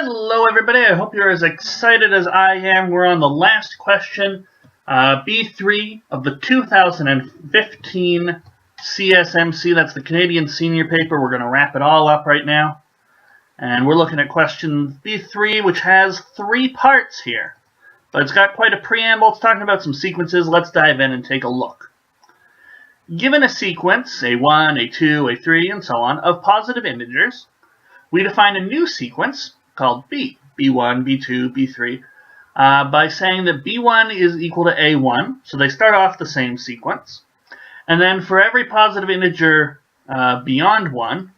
Hello everybody, I hope you're as excited as I am. We're on the last question, B3 of the 2015 Csmc. That's the Canadian Senior Paper. We're going to wrap it all up right now. And we're looking at question B3, which has 3 parts here. But it's got quite a preamble. It's talking about some sequences. Let's dive in and take a look. Given a sequence, A1, A2, A3, and so on, of positive integers, we define a new sequence called B, B1, B2, B3, by saying that B1 is equal to A1, so they start off the same sequence, and then for every positive integer beyond 1,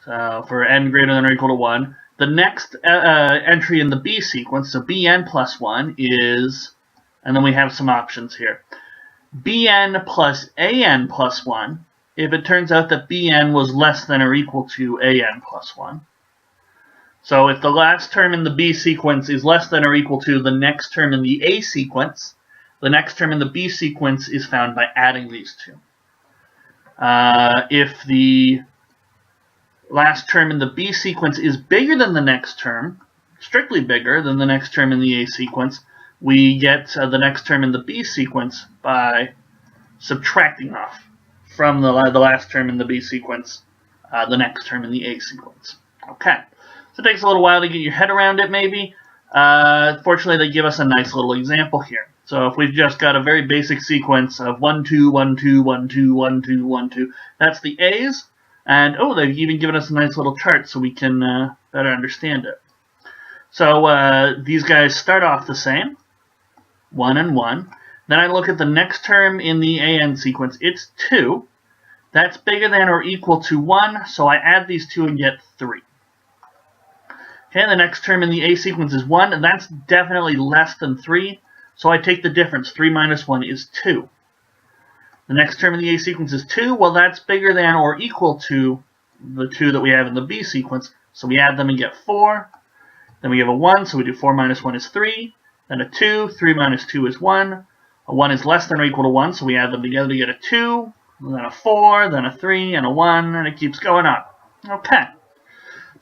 so for n greater than or equal to 1, the next entry in the B sequence, so Bn plus 1 is, and then we have some options here, Bn plus An plus 1, if it turns out that Bn was less than or equal to An plus 1. So if the last term in the B sequence is less than or equal to the next term in the A sequence, the next term in the B sequence is found by adding these two. If the last term in the B sequence is bigger than the next term, strictly bigger than the next term in the A sequence, we get the next term in the B sequence by subtracting off from the last term in the B sequence, the next term in the A sequence. Okay. So it takes a little while to get your head around it, maybe. Fortunately, they give us a nice little example here. So if we've just got a very basic sequence of 1, 2, 1, 2, 1, 2, 1, 2, 1, 2, that's the A's. And, oh, they've even given us a nice little chart so we can better understand it. So these guys start off the same, 1 and 1. Then I look at the next term in the AN sequence. It's 2. That's bigger than or equal to 1, so I add these two and get 3. Okay, the next term in the A sequence is 1, and that's definitely less than 3, so I take the difference. 3 minus 1 is 2. The next term in the A sequence is 2, well, that's bigger than or equal to the 2 that we have in the B sequence, so we add them and get 4. Then we have a 1, so we do 4 minus 1 is 3. Then a 2, 3 minus 2 is 1. A 1 is less than or equal to 1, so we add them together to get a 2, then a 4, then a 3, and a 1, and it keeps going up. Okay.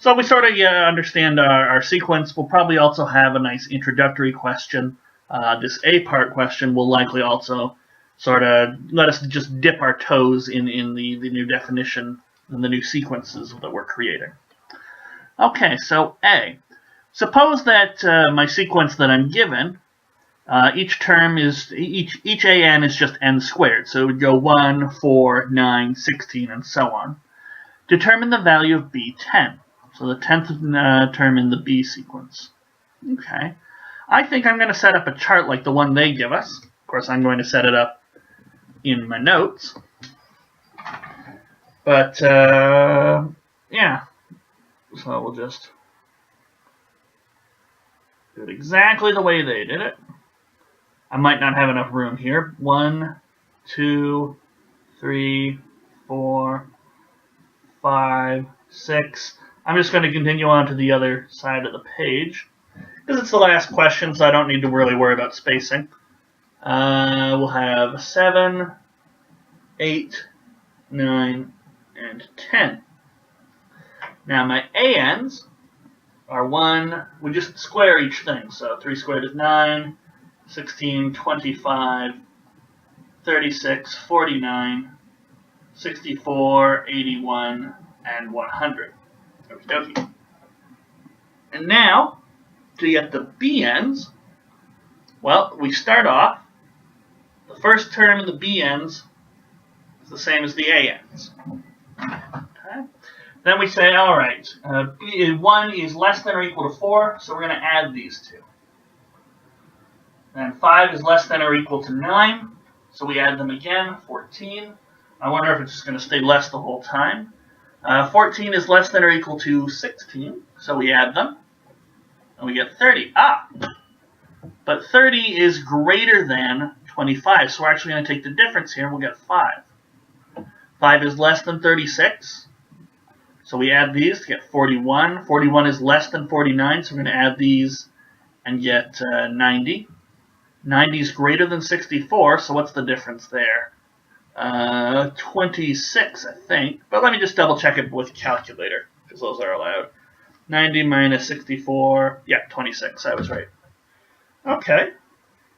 So we sort of understand our sequence. We'll probably also have a nice introductory question. This A-part question will likely also sort of let us just dip our toes in the new definition and the new sequences that we're creating. Okay, so A. Suppose that my sequence that I'm given, each term is, each AN is just n squared. So it would go 1, 4, 9, 16, and so on. Determine the value of B10. So the 10th term in the B sequence. Okay. I think I'm going to set up a chart like the one they give us. Of course, I'm going to set it up in my notes. But, yeah. So we'll just do it exactly the way they did it. I might not have enough room here. 1, 2, 3, 4, 5, 6. I'm just going to continue on to the other side of the page, because it's the last question, so I don't need to really worry about spacing. We'll have 7, 8, 9, and 10. Now my ANs are 1, we just square each thing, so 3 squared is 9, 16, 25, 36, 49, 64, 81, and 100. Okie dokie. And now, to get the BNs, well, we start off, the first term in the BNs is the same as the ANs. Okay. Then we say, all right, 1 is less than or equal to 4, so we're going to add these two. And 5 is less than or equal to 9, so we add them again, 14. I wonder if it's just going to stay less the whole time. 14 is less than or equal to 16, so we add them, and we get 30. But 30 is greater than 25, so we're actually going to take the difference here, and we'll get 5. 5 is less than 36, so we add these to get 41. 41 is less than 49, so we're going to add these and get 90. 90 is greater than 64, so what's the difference there? 26, I think. But let me just double check it with a calculator, because those are allowed. 90 minus 64, yeah, 26, I was right. Okay.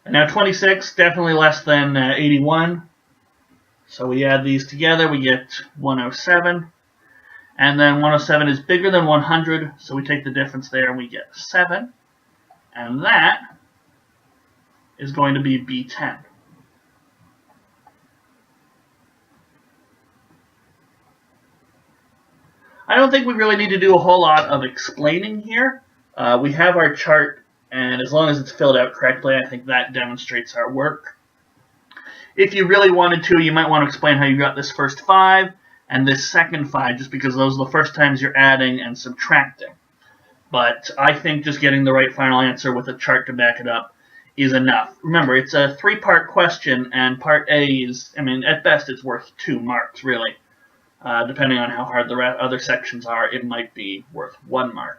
And now 26, definitely less than 81. So we add these together, we get 107. And then 107 is bigger than 100, so we take the difference there and we get 7. And that is going to be B10. I don't think we really need to do a whole lot of explaining here. We have our chart, and as long as it's filled out correctly, I think that demonstrates our work. If you really wanted to, you might want to explain how you got this first 5 and this second 5, just because those are the first times you're adding and subtracting. But I think just getting the right final answer with a chart to back it up is enough. Remember, it's a 3-part question, and part A is, I mean, at best it's worth 2 marks, really. Depending on how hard the other sections are, it might be worth 1 mark.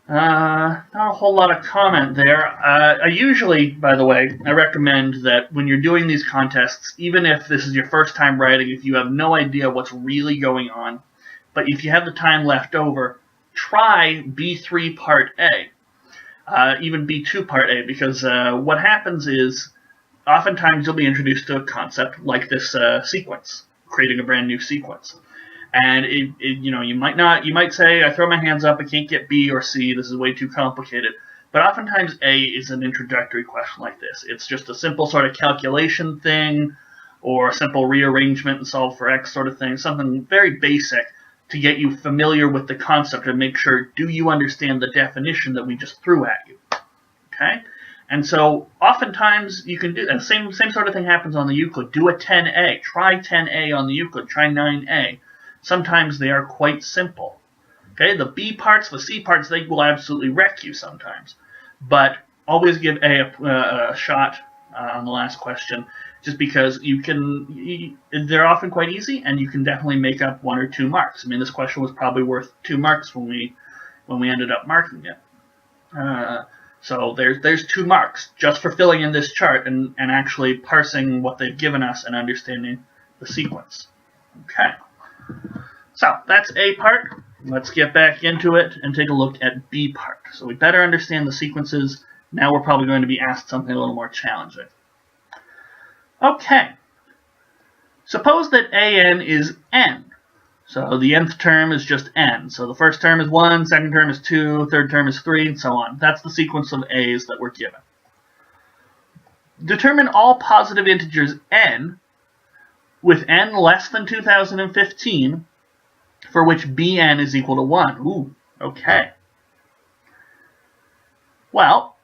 Not a whole lot of comment there. I usually, by the way, I recommend that when you're doing these contests, even if this is your first time writing, if you have no idea what's really going on, but if you have the time left over, try B3 Part A, even B2 Part A, because what happens is oftentimes you'll be introduced to a concept like this sequence, creating a brand new sequence. And you might say, I throw my hands up, I can't get B or C, this is way too complicated. But oftentimes A is an introductory question like this. It's just a simple sort of calculation thing, or a simple rearrangement and solve for X sort of thing, something very basic to get you familiar with the concept and make sure, do you understand the definition that we just threw at you? Okay? And so oftentimes you can do that. Same sort of thing happens on the Euclid. Do a 10A. Try 10A on the Euclid. Try 9A. Sometimes they are quite simple. Okay, the B parts, the C parts, they will absolutely wreck you sometimes. But always give A a shot on the last question, just because they're often quite easy, and you can definitely make up 1 or 2 marks. I mean, this question was probably worth 2 marks when we ended up marking it. So there's 2 marks just for filling in this chart and actually parsing what they've given us and understanding the sequence. Okay. So that's A part. Let's get back into it and take a look at B part. So we better understand the sequences. Now we're probably going to be asked something a little more challenging. Okay. Suppose that AN is N. So the nth term is just N. So the first term is 1, second term is 2, third term is 3, and so on. That's the sequence of A's that we're given. Determine all positive integers N with N less than 2015, for which Bn is equal to 1. Ooh, okay. Well,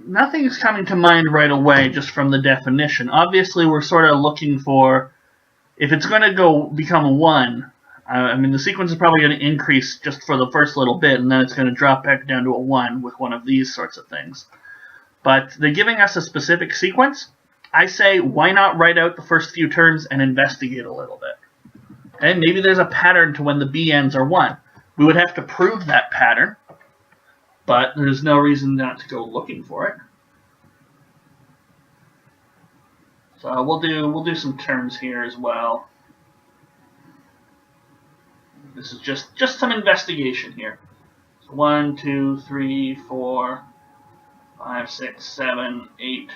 nothing's coming to mind right away just from the definition. Obviously, we're sort of looking for, if it's going to become a 1, I mean, the sequence is probably going to increase just for the first little bit, and then it's going to drop back down to a 1 with one of these sorts of things. But they're giving us a specific sequence. I say, why not write out the first few terms and investigate a little bit? Okay, maybe there's a pattern to when the BNs are 1. We would have to prove that pattern, but there's no reason not to go looking for it. So we'll do some terms here as well. This is just some investigation here. So 1, 2, 3, 4, 5, 6, 7, 8,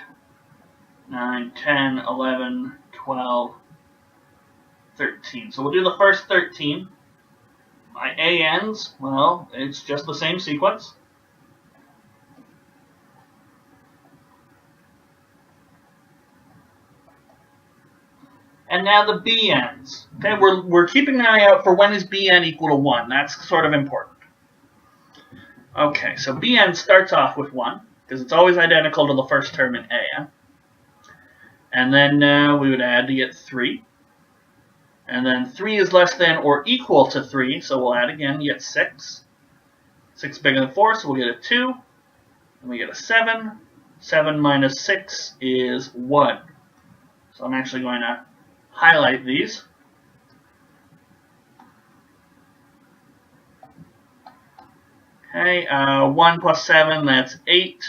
9, 10, 11, 12, 13. So we'll do the first 13. My ANs, well, it's just the same sequence. And now the BNs. Okay, we're keeping an eye out for when is BN equal to 1. That's sort of important. Okay, so BN starts off with 1, because it's always identical to the first term in AN. And then we would add to get 3. And then 3 is less than or equal to 3, so we'll add again, get 6. 6 bigger than 4, so we'll get a 2. And we get a 7. 7 minus 6 is 1. So I'm actually going to highlight these. Okay, 1 plus 7, that's 8.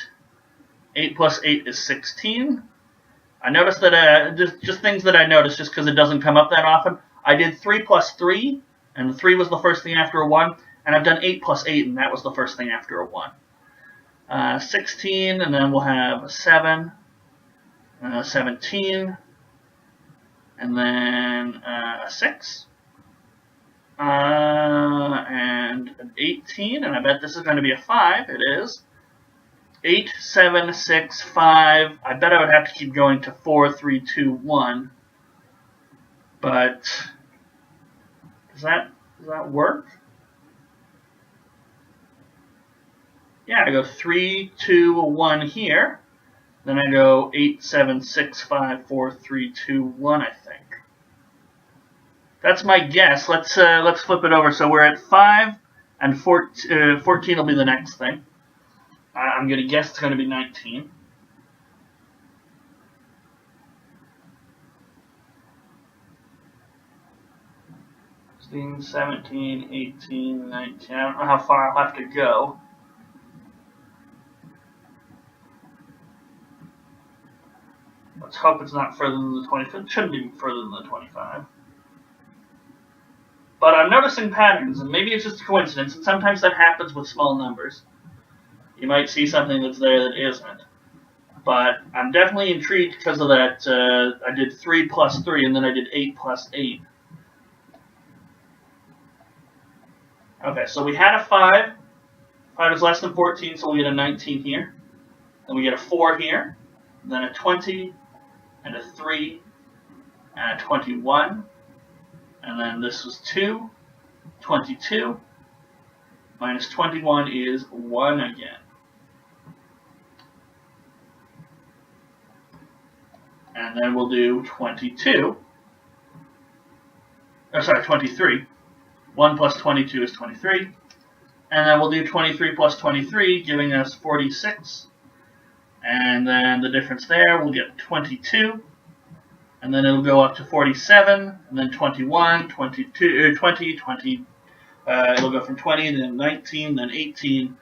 8 plus 8 is 16. I noticed that, just things that I noticed just because it doesn't come up that often. I did 3 plus 3, and 3 was the first thing after a 1, and I've done 8 plus 8, and that was the first thing after a 1. 16, and then we'll have 7, 17, and then 6, and an 18, and I bet this is going to be a 5. It is. 8, 7, 6, 5. I bet I would have to keep going to 4, 3, 2, 1. But does that work? Yeah, I go 3, 2, 1 here. Then I go 8, 7, 6, 5, 4, 3, 2, 1, I think. That's my guess. Let's flip it over. So we're at 5, and 14 will be the next thing. I'm going to guess it's going to be 19. '16, 17, 18, 19. I don't know how far I'll have to go. Let's hope it's not further than the 25. It shouldn't be further than the 25. But I'm noticing patterns, and maybe it's just a coincidence, and sometimes that happens with small numbers. You might see something that's there that isn't. But I'm definitely intrigued because of that. I did 3 plus 3, and then I did 8 plus 8. Okay, so we had a 5. 5 is less than 14, so we get a 19 here. Then we get a 4 here. Then a 20, and a 3, and a 21. And then this was 2, 22. Minus 21 is 1 again. And then we'll do 22. Oh, sorry, 23. 1 plus 22 is 23. And then we'll do 23 plus 23, giving us 46. And then the difference there, we'll get 22. And then it'll go up to 47, and then 21, 22, 20, 20. It'll go from 20, then 19, then 18.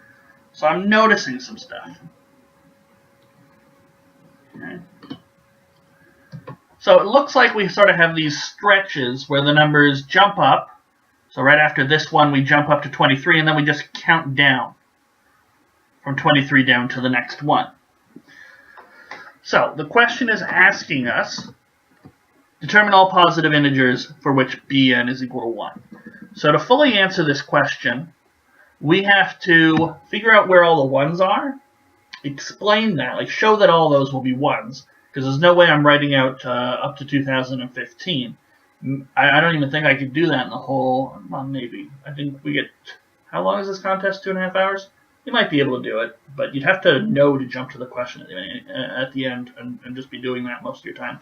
So I'm noticing some stuff. Okay. So it looks like we sort of have these stretches where the numbers jump up. So right after this one, we jump up to 23, and then we just count down from 23 down to the next one. So the question is asking us, determine all positive integers for which bn is equal to 1. So to fully answer this question, we have to figure out where all the 1s are, explain that, like show that all those will be 1s, because there's no way I'm writing out up to 2015. I don't even think I could do that in the whole, well, maybe. I think we get, how long is this contest, 2.5 hours? You might be able to do it, but you'd have to know to jump to the question at the end and just be doing that most of your time.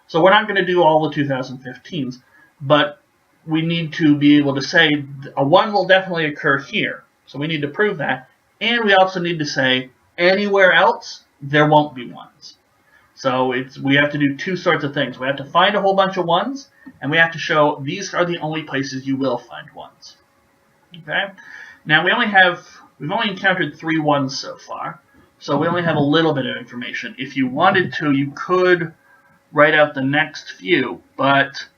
So we're not going to do all the 2015s, but we need to be able to say a 1 will definitely occur here. So we need to prove that. And we also need to say anywhere else, there won't be 1s. So we have to do two sorts of things. We have to find a whole bunch of 1s, and we have to show these are the only places you will find 1s. Okay? Now we've only encountered 3 1s so far, so we only have a little bit of information. If you wanted to, you could write out the next few, but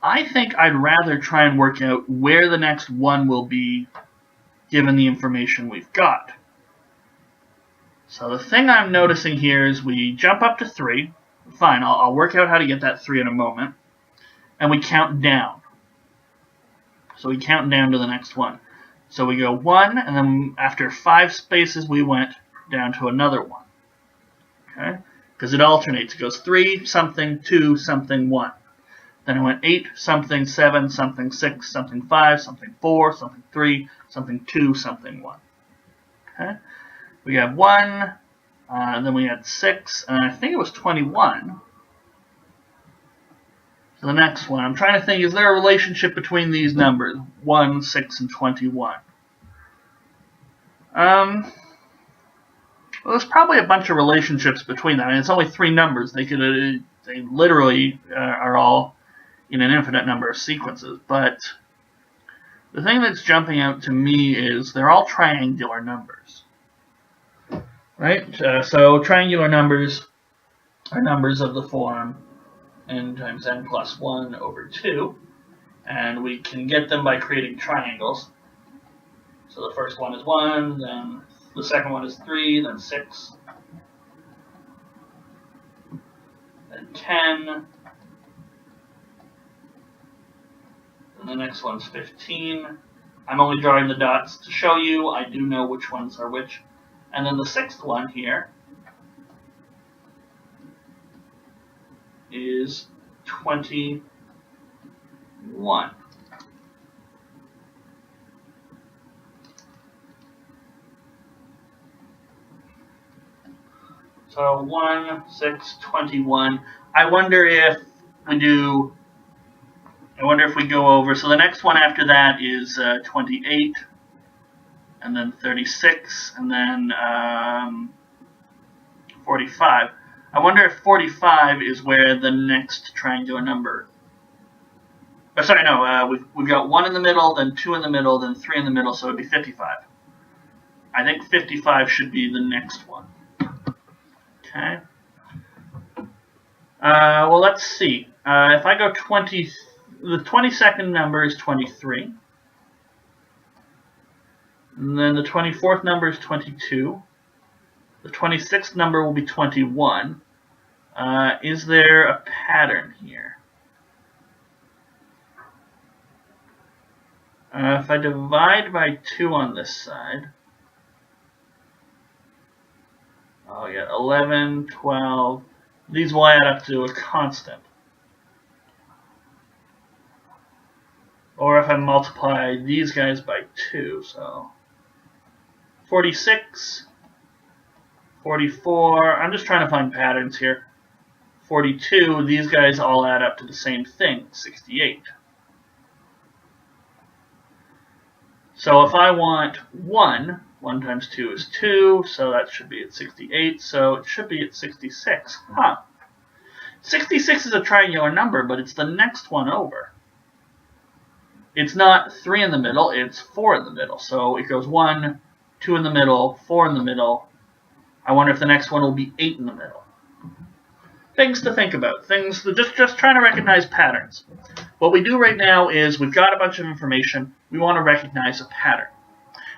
I think I'd rather try and work out where the next 1 will be given the information we've got. So the thing I'm noticing here is we jump up to 3. Fine, I'll work out how to get that 3 in a moment. And we count down. So we count down to the next 1. So we go 1, and then after 5 spaces we went down to another 1. Okay? Because it alternates. It goes 3, something, 2, something, 1. Then it went 8, something, 7, something, 6, something, 5, something, 4, something, 3, something, 2, something, 1. Okay? We have 1, then we had 6, and I think it was 21. So the next one, I'm trying to think, is there a relationship between these numbers, 1, 6, and 21? Well, there's probably a bunch of relationships between them. I mean, it's only 3 numbers. They literally are all in an infinite number of sequences. But the thing that's jumping out to me is they're all triangular numbers. Right? So triangular numbers are numbers of the form n times n plus 1 over 2. And we can get them by creating triangles. So the first one is 1, then the second one is 3, then 6, then 10, and the next one's 15. I'm only drawing the dots to show you. I do know which ones are which. And then the sixth one here is 21. So 1, 6, 21. I wonder if we go over. So the next one after that is 28, and then 36, and then 45. I wonder if 45 is where the next triangular number. Oh, sorry, no. We've got 1 in the middle, then 2 in the middle, then 3 in the middle, so it'd be 55. I think 55 should be the next one. Okay. Well, let's see. If I go 20, the 22nd number is 23. And then the 24th number is 22. The 26th number will be 21. Is there a pattern here? If I divide by 2 on this side, oh yeah, 11, 12, these will add up to a constant. Or if I multiply these guys by 2, so 46, 44, I'm just trying to find patterns here. 42, these guys all add up to the same thing, 68. So if I want 1 times 2 is 2, so that should be at 68, so it should be at 66. Huh. 66 is a triangular number, but it's the next one over. It's not 3 in the middle, it's 4 in the middle. So it goes 1, 2 in the middle, 4 in the middle. I wonder if the next one will be 8 in the middle. Things to think about. Things to just trying to recognize patterns. What we do right now is we've got a bunch of information. We want to recognize a pattern.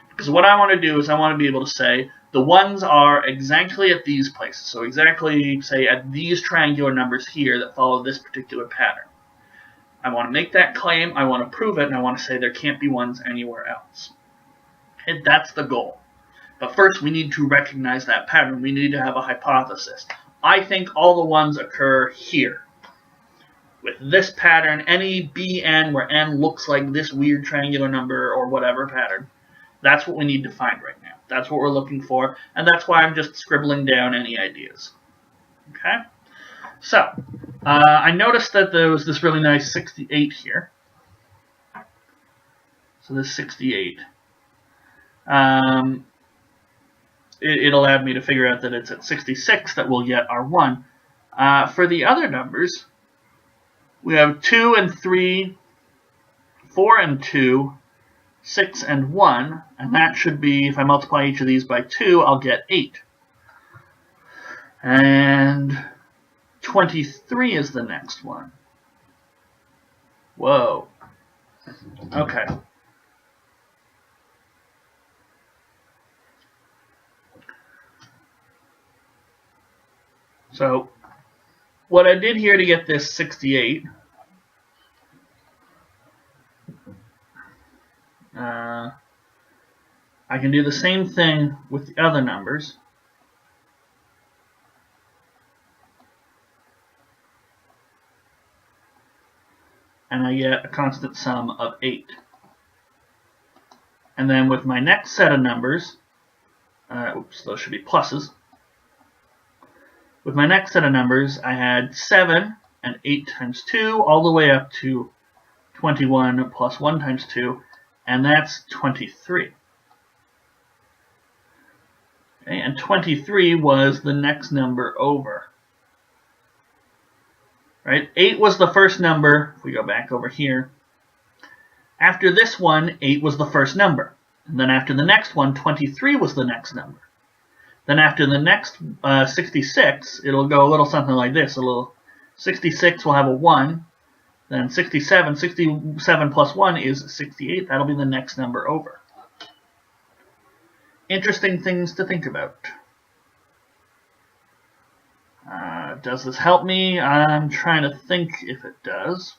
Because what I want to do is I want to be able to say the ones are exactly at these places. So exactly, say, at these triangular numbers here that follow this particular pattern. I want to make that claim, I want to prove it, and I want to say there can't be ones anywhere else. And that's the goal. But first we need to recognize that pattern. We need to have a hypothesis. I think all the ones occur here. With this pattern, any bn where n looks like this weird triangular number or whatever pattern, that's what we need to find right now. That's what we're looking for, and that's why I'm just scribbling down any ideas. Okay? So, I noticed that there was this really nice 68 here. So this 68. It allowed me to figure out that it's at 66 that we'll get our 1. For the other numbers, we have 2 and 3, 4 and 2, 6 and 1, and that should be, if I multiply each of these by 2, I'll get 8. And 23 is the next one. Whoa. Okay. So, what I did here to get this 68, I can do the same thing with the other numbers. And I get a constant sum of 8. And then with my next set of numbers, oops, those should be pluses. With my next set of numbers, I had 7 and 8 times 2, all the way up to 21 plus 1 times 2, and that's 23. Okay, and 23 was the next number over. Right? 8 was the first number, if we go back over here. After this one, 8 was the first number. And then after the next one, 23 was the next number. Then after the next 66, it'll go a little something like this. 66 will have a 1, then 67. 67 plus 1 is 68. That'll be the next number over. Interesting things to think about. Does this help me? I'm trying to think if it does.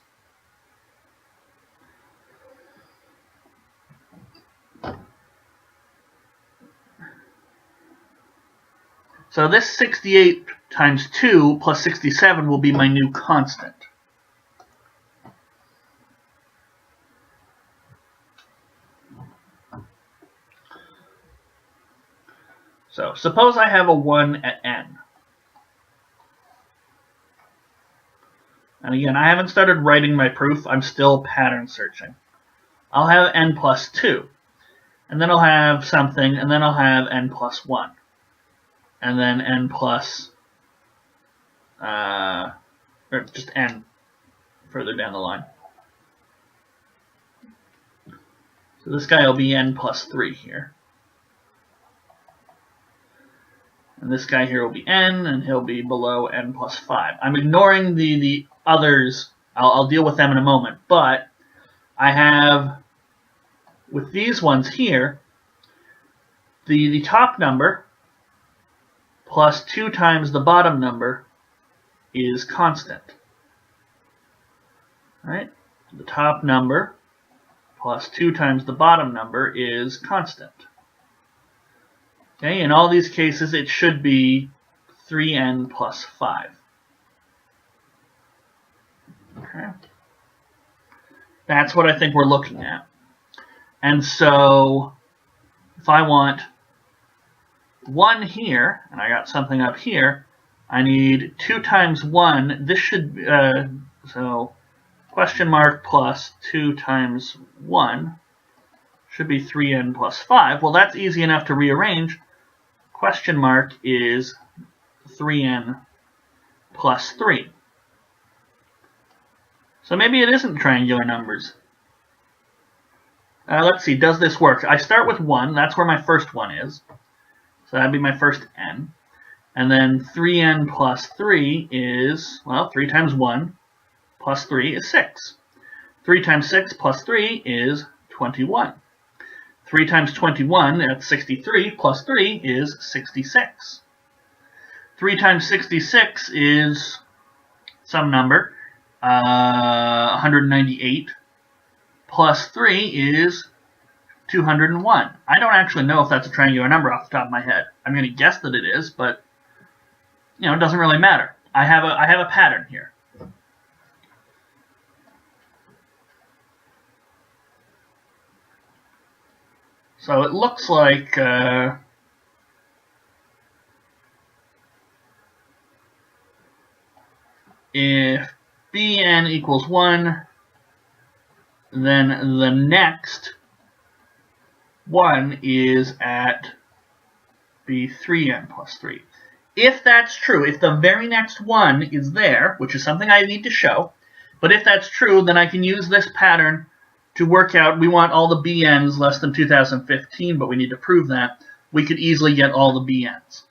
So this 68 times 2 plus 67 will be my new constant. So suppose I have a 1 at n. And again, I haven't started writing my proof. I'm still pattern searching. I'll have n plus 2. And then I'll have something, and then I'll have n plus 1. And then n plus, or just n further down the line. So this guy will be n plus 3 here. And this guy here will be n, and he'll be below n plus 5. I'm ignoring the others. I'll deal with them in a moment. But I have, with these ones here, the top number plus 2 times the bottom number is constant. Right? The top number plus 2 times the bottom number is constant. Okay, in all these cases, it should be 3n plus 5. Okay. That's what I think we're looking at. And so, if I want 1 here, and I got something up here, I need 2 times 1. This should, so question mark plus 2 times 1 should be 3n plus 5. Well, that's easy enough to rearrange. Question mark is 3n plus 3. So maybe it isn't triangular numbers. Let's see, does this work? I start with 1. That's where my first one is. So that'd be my first n. And then 3n plus 3 is, well, 3 times 1 plus 3 is 6. 3 times 6 plus 3 is 21. 3 times 21, that's 63, plus 3 is 66. 3 times 66 is some number, 198, plus 3 is 201. I don't actually know if that's a triangular number off the top of my head. I'm going to guess that it is, but it doesn't really matter. I have a pattern here. So it looks like if bn equals 1, then the next one is at b3n plus 3. If that's true, if the very next one is there, which is something I need to show, but if that's true, then I can use this pattern to work out, we want all the bn's less than 2015, but we need to prove that. We could easily get all the bn's.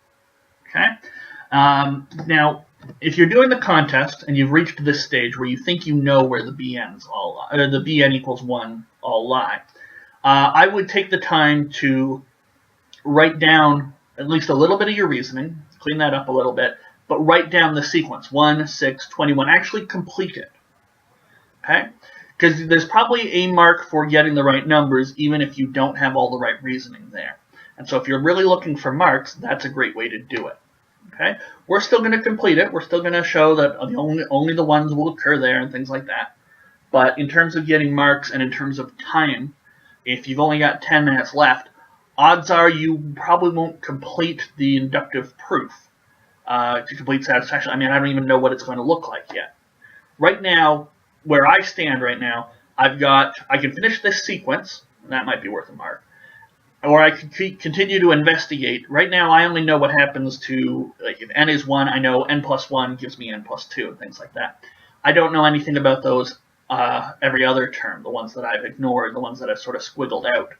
Okay? Now, if you're doing the contest and you've reached this stage where you think you know where the bn's all lie, or the bn equals 1 all lie, I would take the time to write down at least a little bit of your reasoning, clean that up a little bit, but write down the sequence, 1, 6, 21, actually complete it. Okay? Because there's probably a mark for getting the right numbers, even if you don't have all the right reasoning there. And so if you're really looking for marks, that's a great way to do it. Okay? We're still going to complete it. We're still going to show that only the ones will occur there and things like that. But in terms of getting marks and in terms of time, if you've only got 10 minutes left, odds are you probably won't complete the inductive proof to complete satisfaction. I mean, I don't even know what it's going to look like yet. Right now, where I stand right now, I can finish this sequence, and that might be worth a mark, or I could continue to investigate. Right now, I only know what happens to, like, if n is 1, I know n plus 1 gives me n plus 2, and things like that. I don't know anything about those every other term, the ones that I've ignored, the ones that I've sort of squiggled out.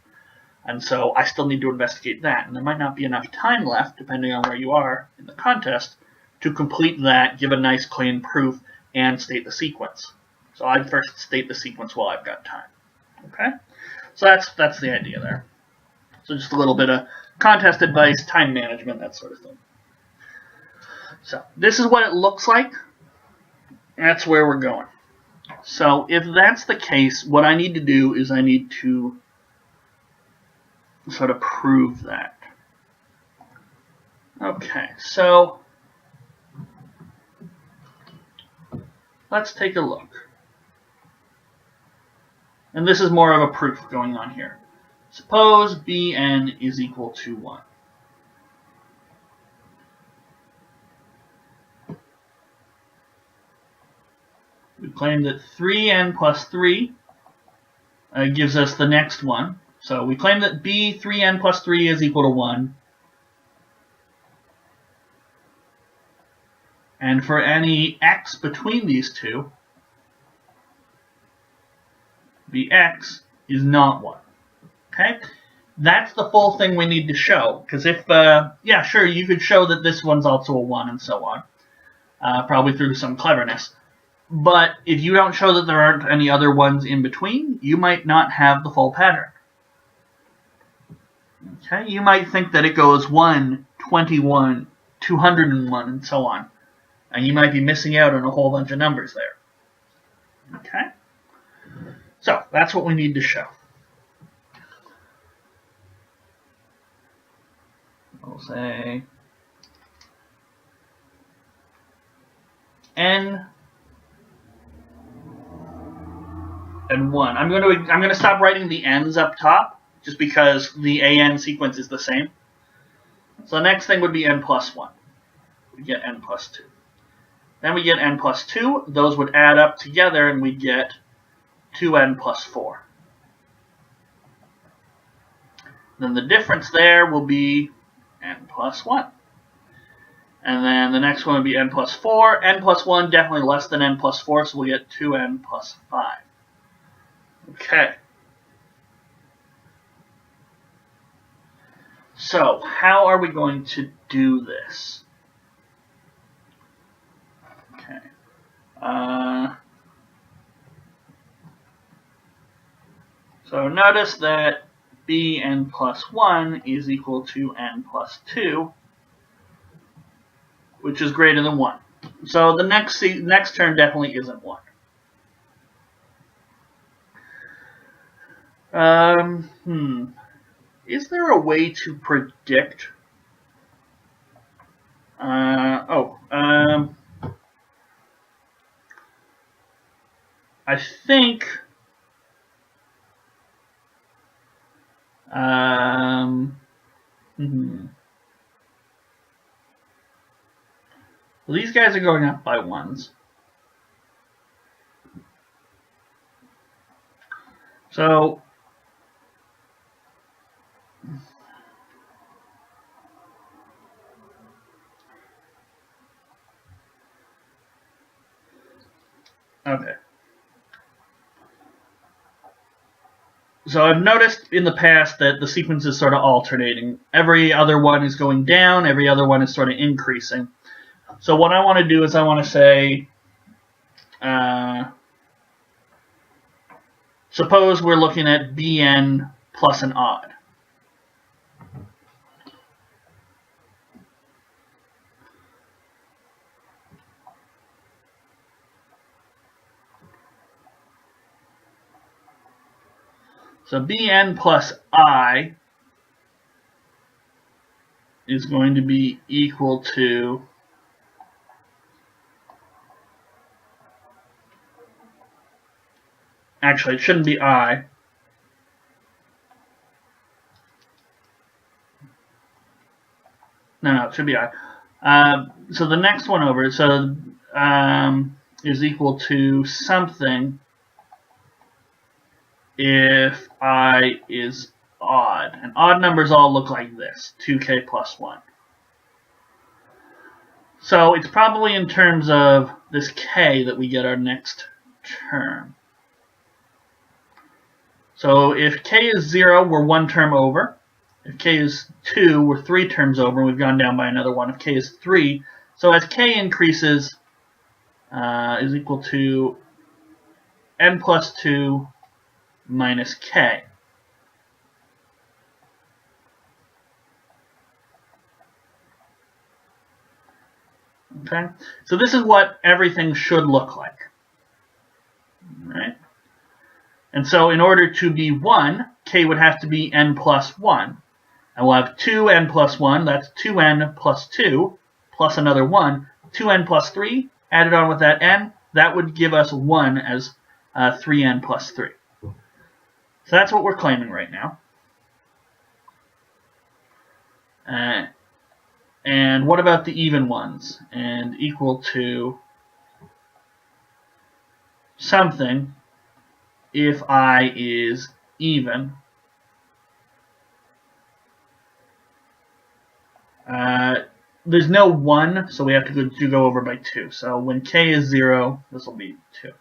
And so I still need to investigate that, and there might not be enough time left, depending on where you are in the contest, to complete that, give a nice clean proof, and state the sequence. So I'd first state the sequence while I've got time. Okay? So that's the idea there. So just a little bit of contest advice, time management, that sort of thing. So this is what it looks like. That's where we're going. So if that's the case, what I need to do is I need to sort of prove that. Okay, so let's take a look. And this is more of a proof going on here. Suppose Bn is equal to 1. We claim that 3n plus 3 gives us the next one. So we claim that b 3n plus 3 is equal to 1. And for any x between these two, bx is not 1. Okay? That's the full thing we need to show. Because if, yeah, sure, you could show that this one's also a 1 and so on. Probably through some cleverness. But if you don't show that there aren't any other ones in between, you might not have the full pattern. Okay? You might think that it goes 1, 21, 201, and so on. And you might be missing out on a whole bunch of numbers there. Okay? So, that's what we need to show. We'll say n and 1. I'm going to stop writing the n's up top, just because the an sequence is the same. So the next thing would be n plus 1. We get n plus 2. Then we get n plus 2. Those would add up together, and we get 2n plus 4. Then the difference there will be n plus 1. And then the next one would be n plus 4. N plus 1 definitely less than n plus 4, so we'll get 2n plus 5. Okay. So, how are we going to do this? Okay. So notice that bn plus 1 is equal to n plus 2, which is greater than 1. So the next term definitely isn't 1. Is there a way to predict? I think. Well, these guys are going up by 1s. So okay. So I've noticed in the past that the sequence is sort of alternating. Every other one is going down, every other one is sort of increasing. So what I want to do is I want to say, suppose we're looking at bn plus an odd. So bn plus I is going to be equal to actually, it shouldn't be I. No, it should be I. So the next one over, is equal to something if I is odd. And odd numbers all look like this, 2k plus 1. So it's probably in terms of this k that we get our next term. So if k is 0, we're 1 term over. If k is 2, we're 3 terms over, and we've gone down by another 1. If k is 3, so as k increases, is equal to n plus 2 minus k. Okay, so this is what everything should look like. Right? And so in order to be 1, k would have to be n plus 1. And we'll have 2n plus 1, that's 2n plus 2, plus another 1. 2n plus 3, added on with that n, that would give us 1 as 3n plus 3. So that's what we're claiming right now. And what about the even ones? And equal to something if I is even. There's no 1, so we have to go over by 2. So when k is 0, this will be 2.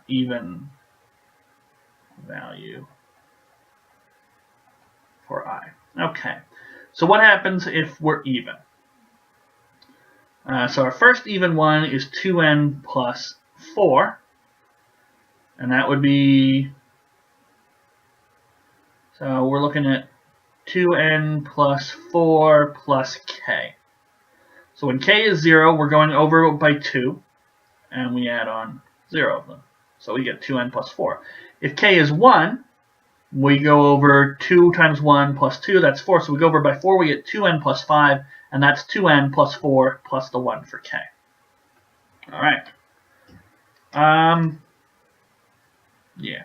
Even value for I. Okay. So what happens if we're even? So our first even one is 2n plus 4. And that would be, so we're looking at 2n plus 4 plus k. So when k is 0, we're going over by 2, and we add on 0 of them. So we get 2n plus 4. If k is 1, we go over 2 times 1 plus 2, that's 4. So we go over by 4, we get 2n plus 5, and that's 2n plus 4 plus the 1 for k. All right. Yeah.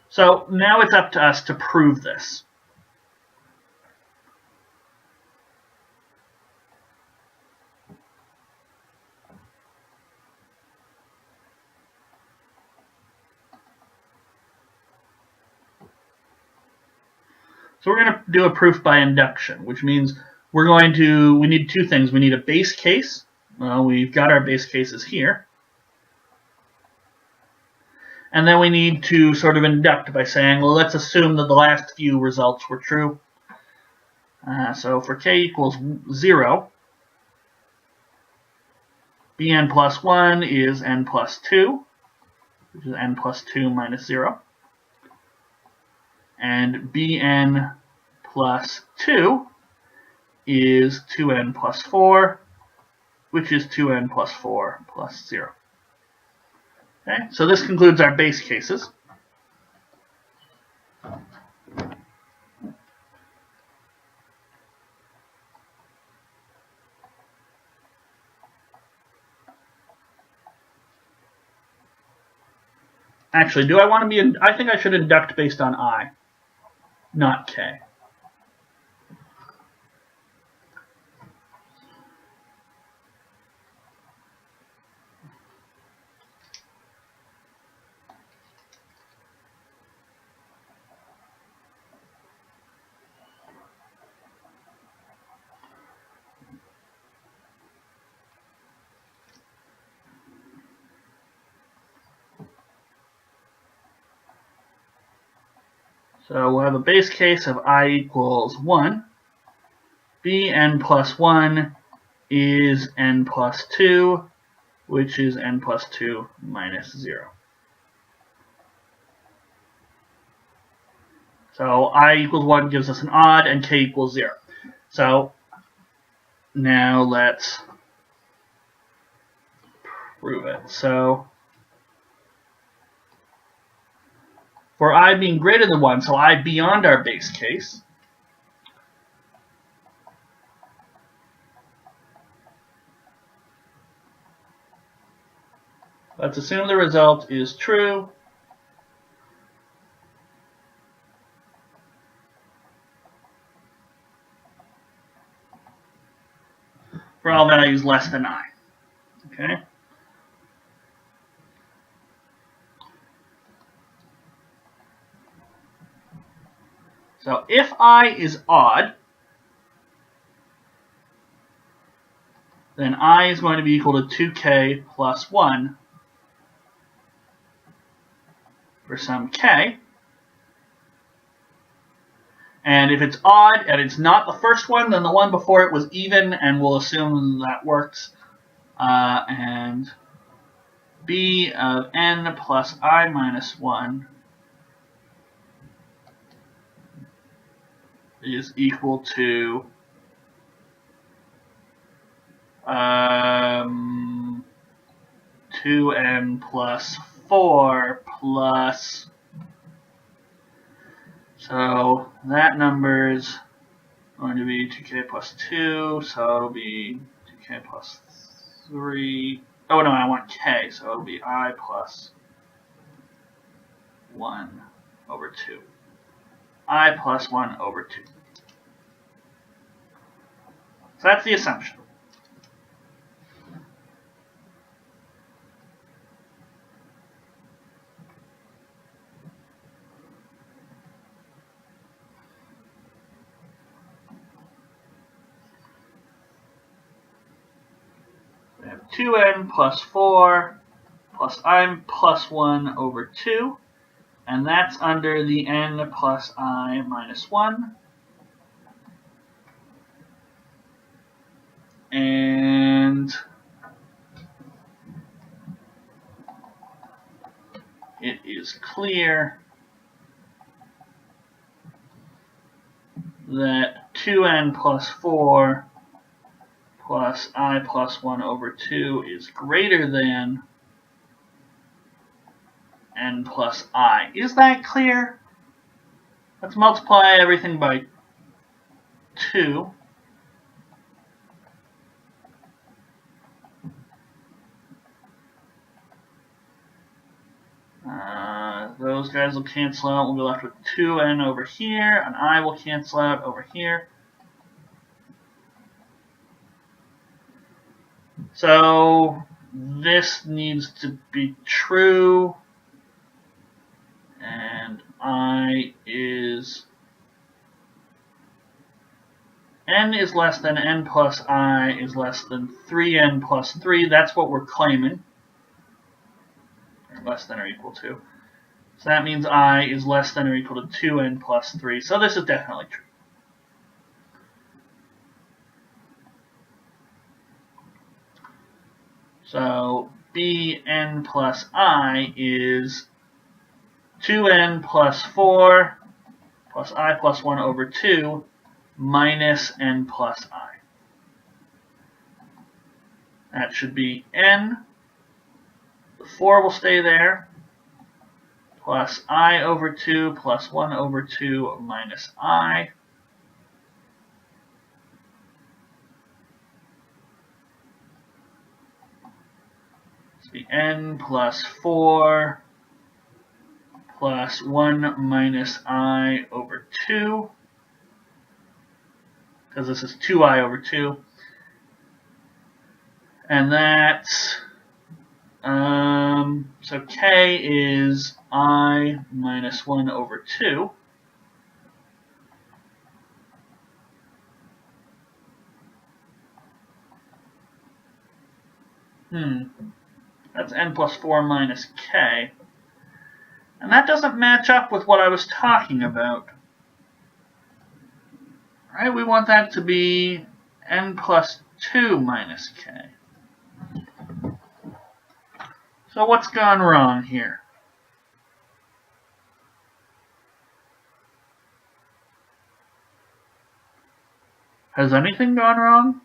So now it's up to us to prove this. So we're going to do a proof by induction, which means we need two things. We need a base case. Well, we've got our base cases here. And then we need to sort of induct by saying, well, let's assume that the last few results were true. So for k equals 0, bn plus 1 is n plus 2, which is n plus 2 minus 0. And bn plus 2 is 2n plus 4, which is 2n plus 4 plus 0. Okay, so this concludes our base cases. Actually, do I want to be, I think I should induct based on I, not k. So we'll have a base case of I equals 1. Bn plus 1 is n plus 2, which is n plus 2 minus 0. So I equals 1 gives us an odd, and k equals 0. So now let's prove it. So for I being greater than 1, so I beyond our base case, let's assume the result is true. For all values less than I. Okay? So if I is odd, then I is going to be equal to 2k plus 1 for some k. And if it's odd and it's not the first one, then the one before it was even, and we'll assume that works. And b of n plus I minus 1 is equal to 2n plus 4 plus, so that number is going to be 2k plus 2, so it'll be 2k plus 3. Oh no, I want k, so it'll be I plus 1 over 2. I plus 1 over 2. So that's the assumption. We have 2n plus 4 plus I plus 1 over 2, and that's under the n plus I minus 1. And it is clear that 2n plus 4 plus I plus 1 over 2 is greater than n plus I. Is that clear? Let's multiply everything by 2. Those guys will cancel out. We'll be left with 2n over here, and I will cancel out over here. So this needs to be true, and I is n is less than n plus I is less than 3n plus 3. That's what we're claiming. Or less than or equal to. So that means I is less than or equal to 2n plus 3. So this is definitely true. So bn plus I is 2n plus 4 plus I plus 1 over 2 minus n plus I. That should be n. The 4 will stay there, plus I over 2 plus 1 over 2 minus I. It's be n plus 4 plus 1 minus I over 2, because this is 2I over 2. And that's, so k is I minus 1 over 2. That's n plus 4 minus k. And that doesn't match up with what I was talking about. Right? We want that to be n plus 2 minus k. So what's gone wrong here? Has anything gone wrong?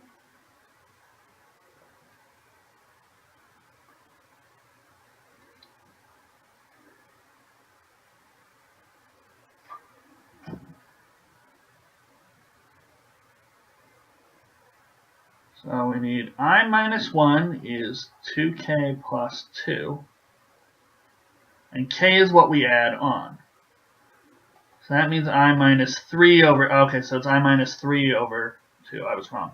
So we need I minus 1 is 2k plus 2. And k is what we add on. So that means I minus 3 over, okay, so it's I minus 3 over 2. I was wrong.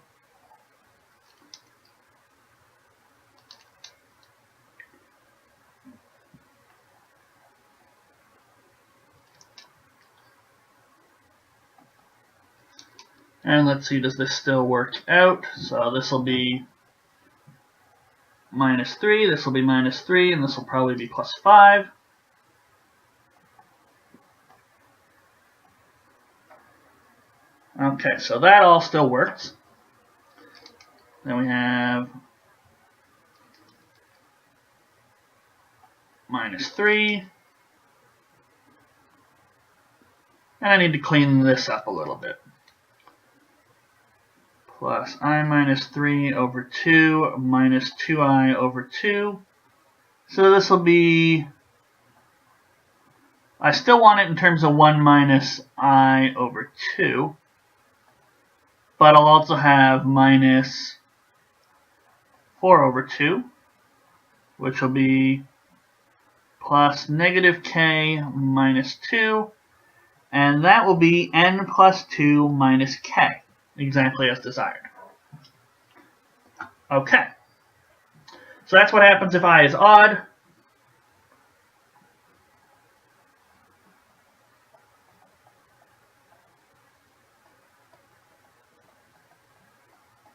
And let's see, does this still work out? So this will be minus 3, this will be minus 3, and this will probably be plus 5. Okay, so that all still works. Then we have minus 3. And I need to clean this up a little bit. Plus I minus 3 over 2 minus 2I over 2. So this will be, I still want it in terms of 1 minus I over 2. But I'll also have minus 4 over 2, which will be plus negative k minus 2. And that will be n plus 2 minus k, exactly as desired. Okay. So that's what happens if I is odd.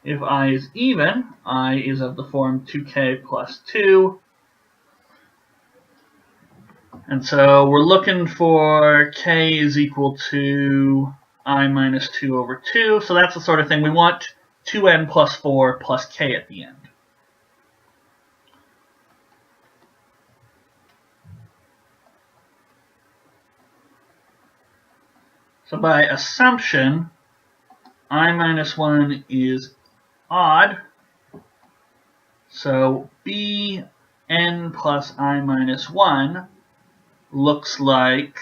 If I is even, I is of the form 2k plus 2. And so we're looking for k is equal to I minus 2 over 2. So that's the sort of thing we want 2n plus 4 plus k at the end. So by assumption, I minus 1 is odd. So bn plus I minus 1 looks like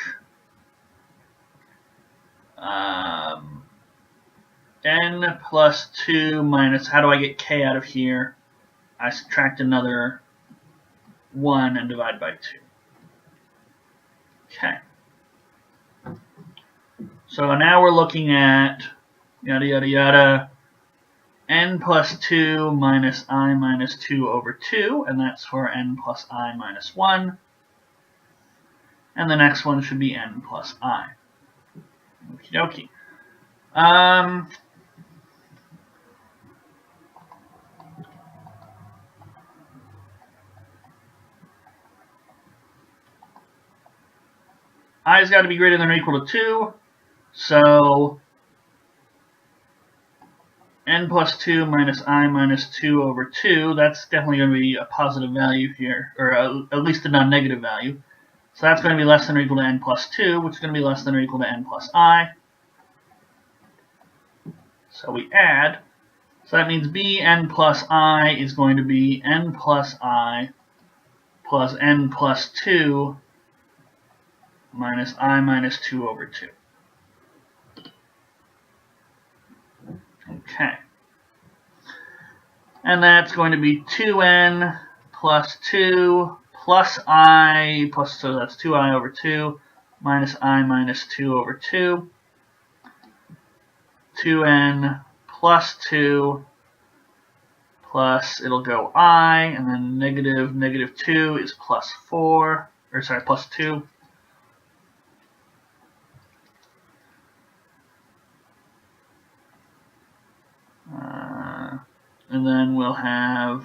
n plus 2 minus, how do I get k out of here? I subtract another 1 and divide by 2. Okay. So now we're looking at yada yada yada, n plus 2 minus I minus 2 over 2, and that's for n plus I minus 1. And the next one should be n plus I. Okie dokie. I's got to be greater than or equal to 2. So n plus 2 minus I minus 2 over 2, that's definitely going to be a positive value here, or at least a non-negative value. So that's going to be less than or equal to n plus 2, which is going to be less than or equal to n plus I. So we add. So that means bn plus I is going to be n plus I plus n plus 2 minus I minus 2 over 2. Okay. And that's going to be 2n plus 2 plus I, plus, so that's 2I over 2, minus I minus 2 over 2. 2n plus 2 plus, it'll go I, and then negative 2 is plus 4, or sorry, plus 2. And then we'll have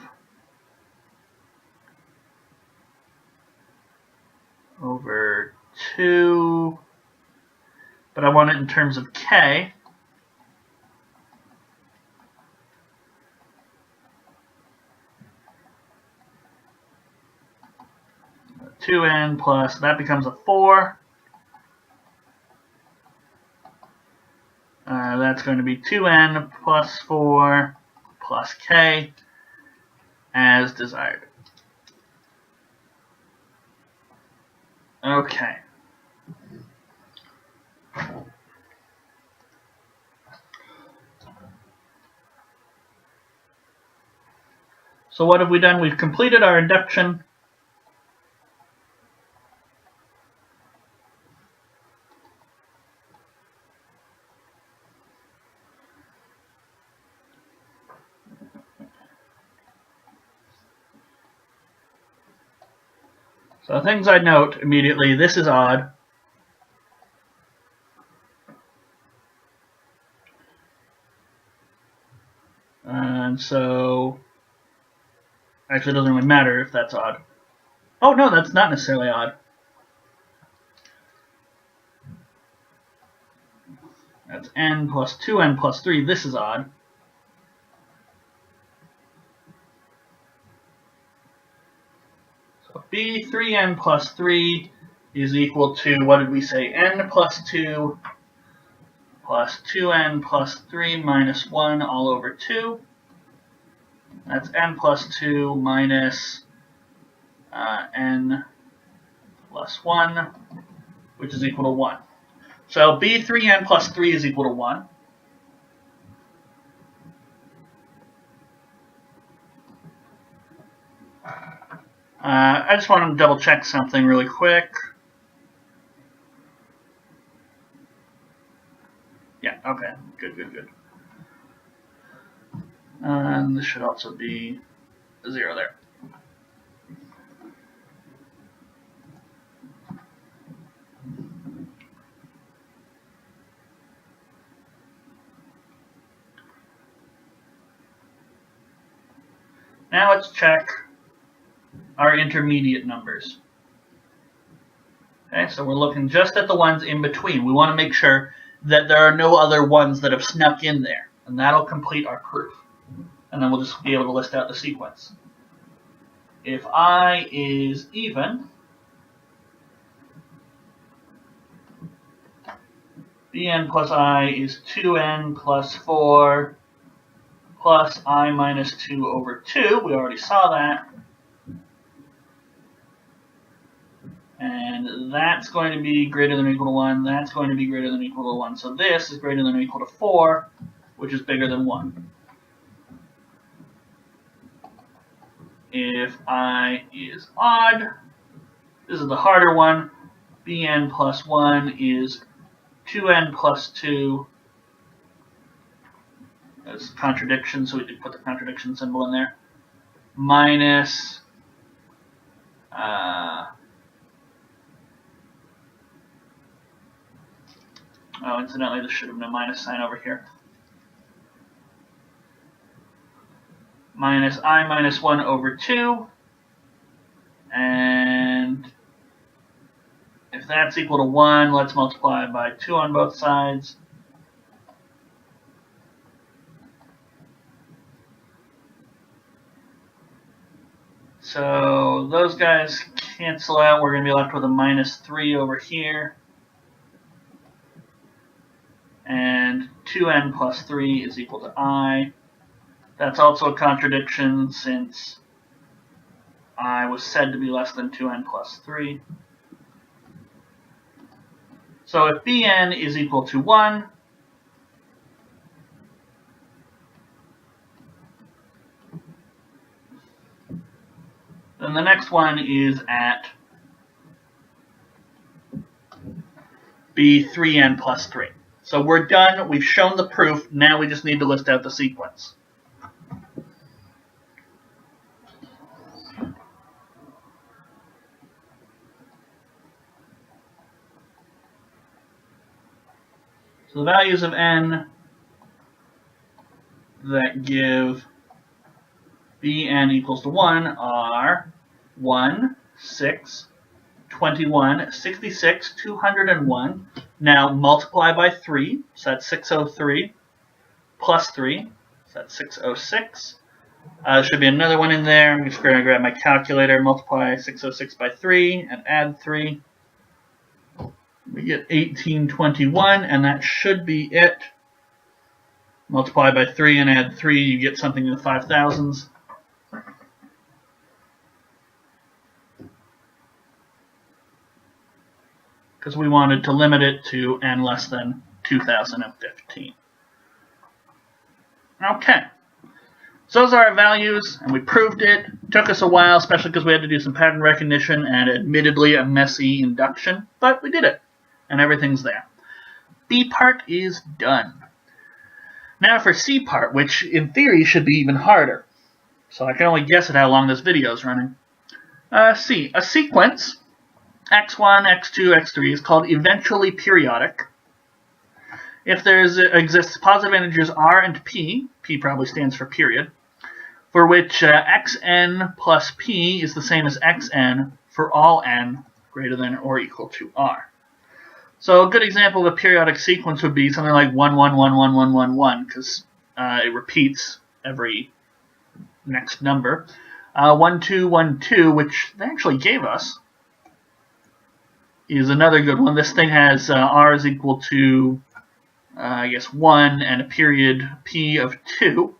over 2, but I want it in terms of k. Two n plus, that becomes a 4. That's going to be 2n plus 4 plus k as desired. Okay. So what have we done? We've completed our induction. So things I'd note immediately, this is odd. And so, actually it doesn't really matter if that's odd. Oh no, that's not necessarily odd. That's n plus 2n plus 3, this is odd. So b3n plus 3 is equal to, what did we say, n plus 2 plus 2n plus 3 minus 1 all over 2. That's n plus 2 minus n plus 1, which is equal to 1. So b3n plus 3 is equal to 1. I just want to double check something really quick. Yeah, okay, good. And this should also be 0 there. Now let's check our intermediate numbers. Okay, so we're looking just at the ones in between. We want to make sure that there are no other ones that have snuck in there, and that'll complete our proof. And then we'll just be able to list out the sequence. If I is even, bn plus I is 2n plus 4 plus I minus 2 over 2. We already saw that. And that's going to be greater than or equal to 1. That's going to be greater than or equal to 1. So this is greater than or equal to 4, which is bigger than 1. If I is odd, this is the harder one. Bn plus 1 is 2n plus 2. That's contradiction, so we did put the contradiction symbol in there. Minus oh, incidentally, this should have been a minus sign over here. Minus I minus 1 over 2. And if that's equal to 1, let's multiply by 2 on both sides. So those guys cancel out. We're going to be left with a minus 3 over here. And 2n plus 3 is equal to I. That's also a contradiction since I was said to be less than 2n plus 3. So if bn is equal to 1, then the next one is at b3n plus 3. So we're done. We've shown the proof. Now we just need to list out the sequence. So the values of n that give bn equals to 1 are 1, 6, 21, 66, 201. Now multiply by 3, so that's 603, plus 3, so that's 606. There should be another one in there. I'm just going to grab my calculator, multiply 606 by 3, and add 3. We get 1821, and that should be it. Multiply by 3 and add 3, you get something in the 5,000s. Because we wanted to limit it to n less than 2015. Okay. So those are our values, and we proved it. It took us a while, especially because we had to do some pattern recognition and admittedly a messy induction, but we did it, and everything's there. B part is done. Now for C part, which in theory should be even harder. So I can only guess at how long this video is running. C, a sequence, x1, x2, x3 is called eventually periodic. If there exists positive integers r and p probably stands for period, for which xn plus p is the same as xn for all n greater than or equal to r. So a good example of a periodic sequence would be something like 1, 1, 1, 1, 1, 1, 1, because it repeats every next number. 1, 2, 1, 2, which they actually gave us, is another good one. This thing has r is equal to, I guess, 1 and a period p of 2.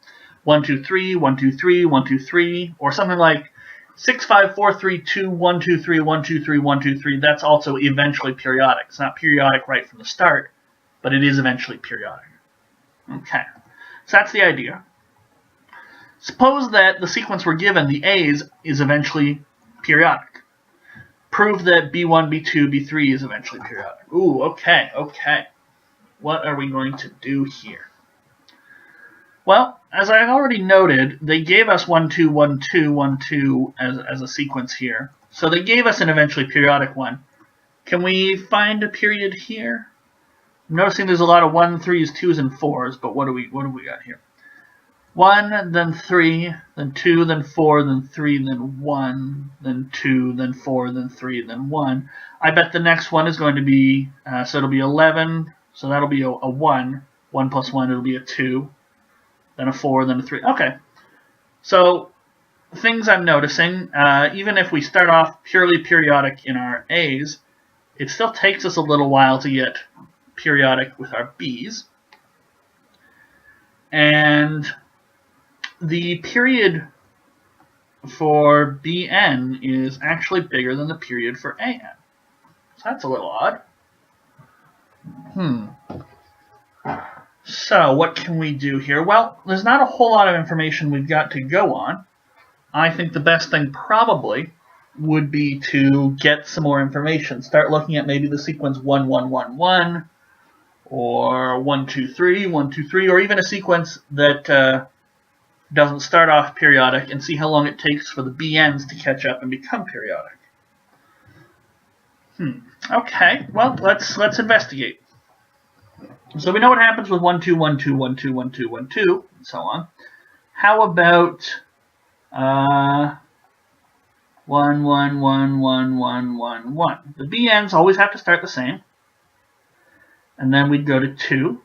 1, 2, 3, 1, 2, 3, 1, 2, 3, or something like 6, 5, 4, 3, 2, 1, 2, 3, 1, 2, 3, 1, 2, 3. That's also eventually periodic. It's not periodic right from the start, but it is eventually periodic. Okay, so that's the idea. Suppose that the sequence we're given, the A's, is eventually periodic. Prove that B1, B2, B3 is eventually periodic. Ooh, okay. What are we going to do here? Well, as I already noted, they gave us 1, 2, 1, 2, 1, 2 as a sequence here. So they gave us an eventually periodic one. Can we find a period here? I'm noticing there's a lot of 1, 3s, 2s, and 4s, but what do we got here? 1, then 3, then 2, then 4, then 3, then 1, then 2, then 4, then 3, then 1. I bet the next one is going to be, so it'll be 11, so that'll be a 1. 1 plus 1, it'll be a 2. Then a 4, then a 3. Okay. So, things I'm noticing, even if we start off purely periodic in our A's, it still takes us a little while to get periodic with our B's. And the period for Bn is actually bigger than the period for An. So that's a little odd. So, what can we do here? Well, there's not a whole lot of information we've got to go on. I think the best thing probably would be to get some more information. Start looking at maybe the sequence 1, 1, 1, 1, or 1, 2, 3, 1, 2, 3, or even a sequence that doesn't start off periodic, and see how long it takes for the BNs to catch up and become periodic. Okay, well, let's investigate. So we know what happens with 1, 2, 1, 2, 1, 2, 1, 2, 1, 2, and so on. How about 1, 1, 1, 1, 1, 1, 1? The BNs always have to start the same. And then we'd go to 2.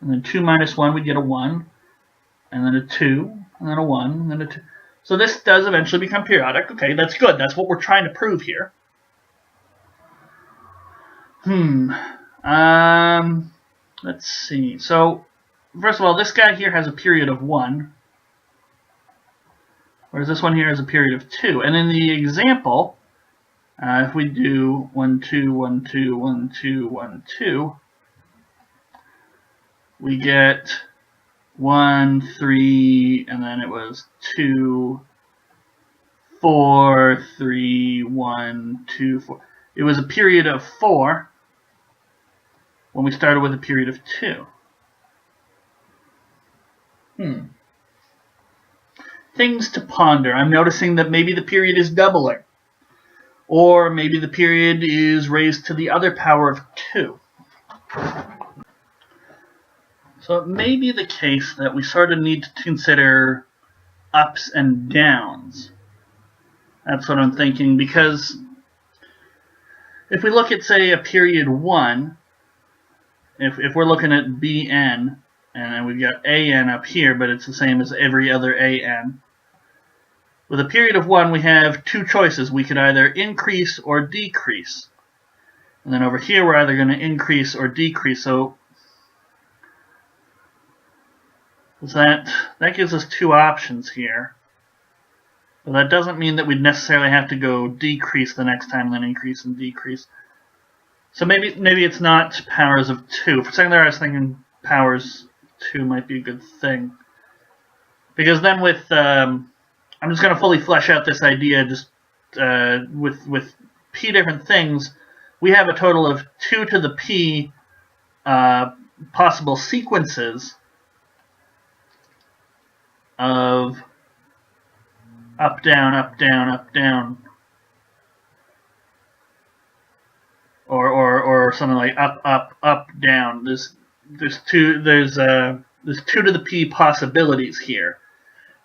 And then 2 minus 1, we'd get a 1. And then a 2. And then a 1. And then a 2. So this does eventually become periodic. Okay, that's good. That's what we're trying to prove here. Let's see. So, first of all, this guy here has a period of 1, whereas this one here has a period of 2. And in the example, if we do 1, 2, 1, 2, 1, 2, 1, 2, we get 1, 3, and then it was 2, 4, 3, 1, 2, 4. It was a period of 4. When we started with a period of 2. Things to ponder. I'm noticing that maybe the period is doubling. Or maybe the period is raised to the other power of 2. So it may be the case that we sort of need to consider ups and downs. That's what I'm thinking, because if we look at, say, a period 1, if we're looking at Bn, and we've got An up here, but it's the same as every other An. With a period of 1, we have two choices. We could either increase or decrease. And then over here, we're either going to increase or decrease. So that gives us two options here. But that doesn't mean that we'd necessarily have to go decrease the next time, and then increase and decrease. So maybe it's not powers of 2. For a second there, I was thinking powers 2 might be a good thing. Because then with, I'm just going to fully flesh out this idea, just with p different things, we have a total of 2 to the p possible sequences of up, down, up, down, up, down. Or something like up, up, up, down. There's 2 to the p possibilities here,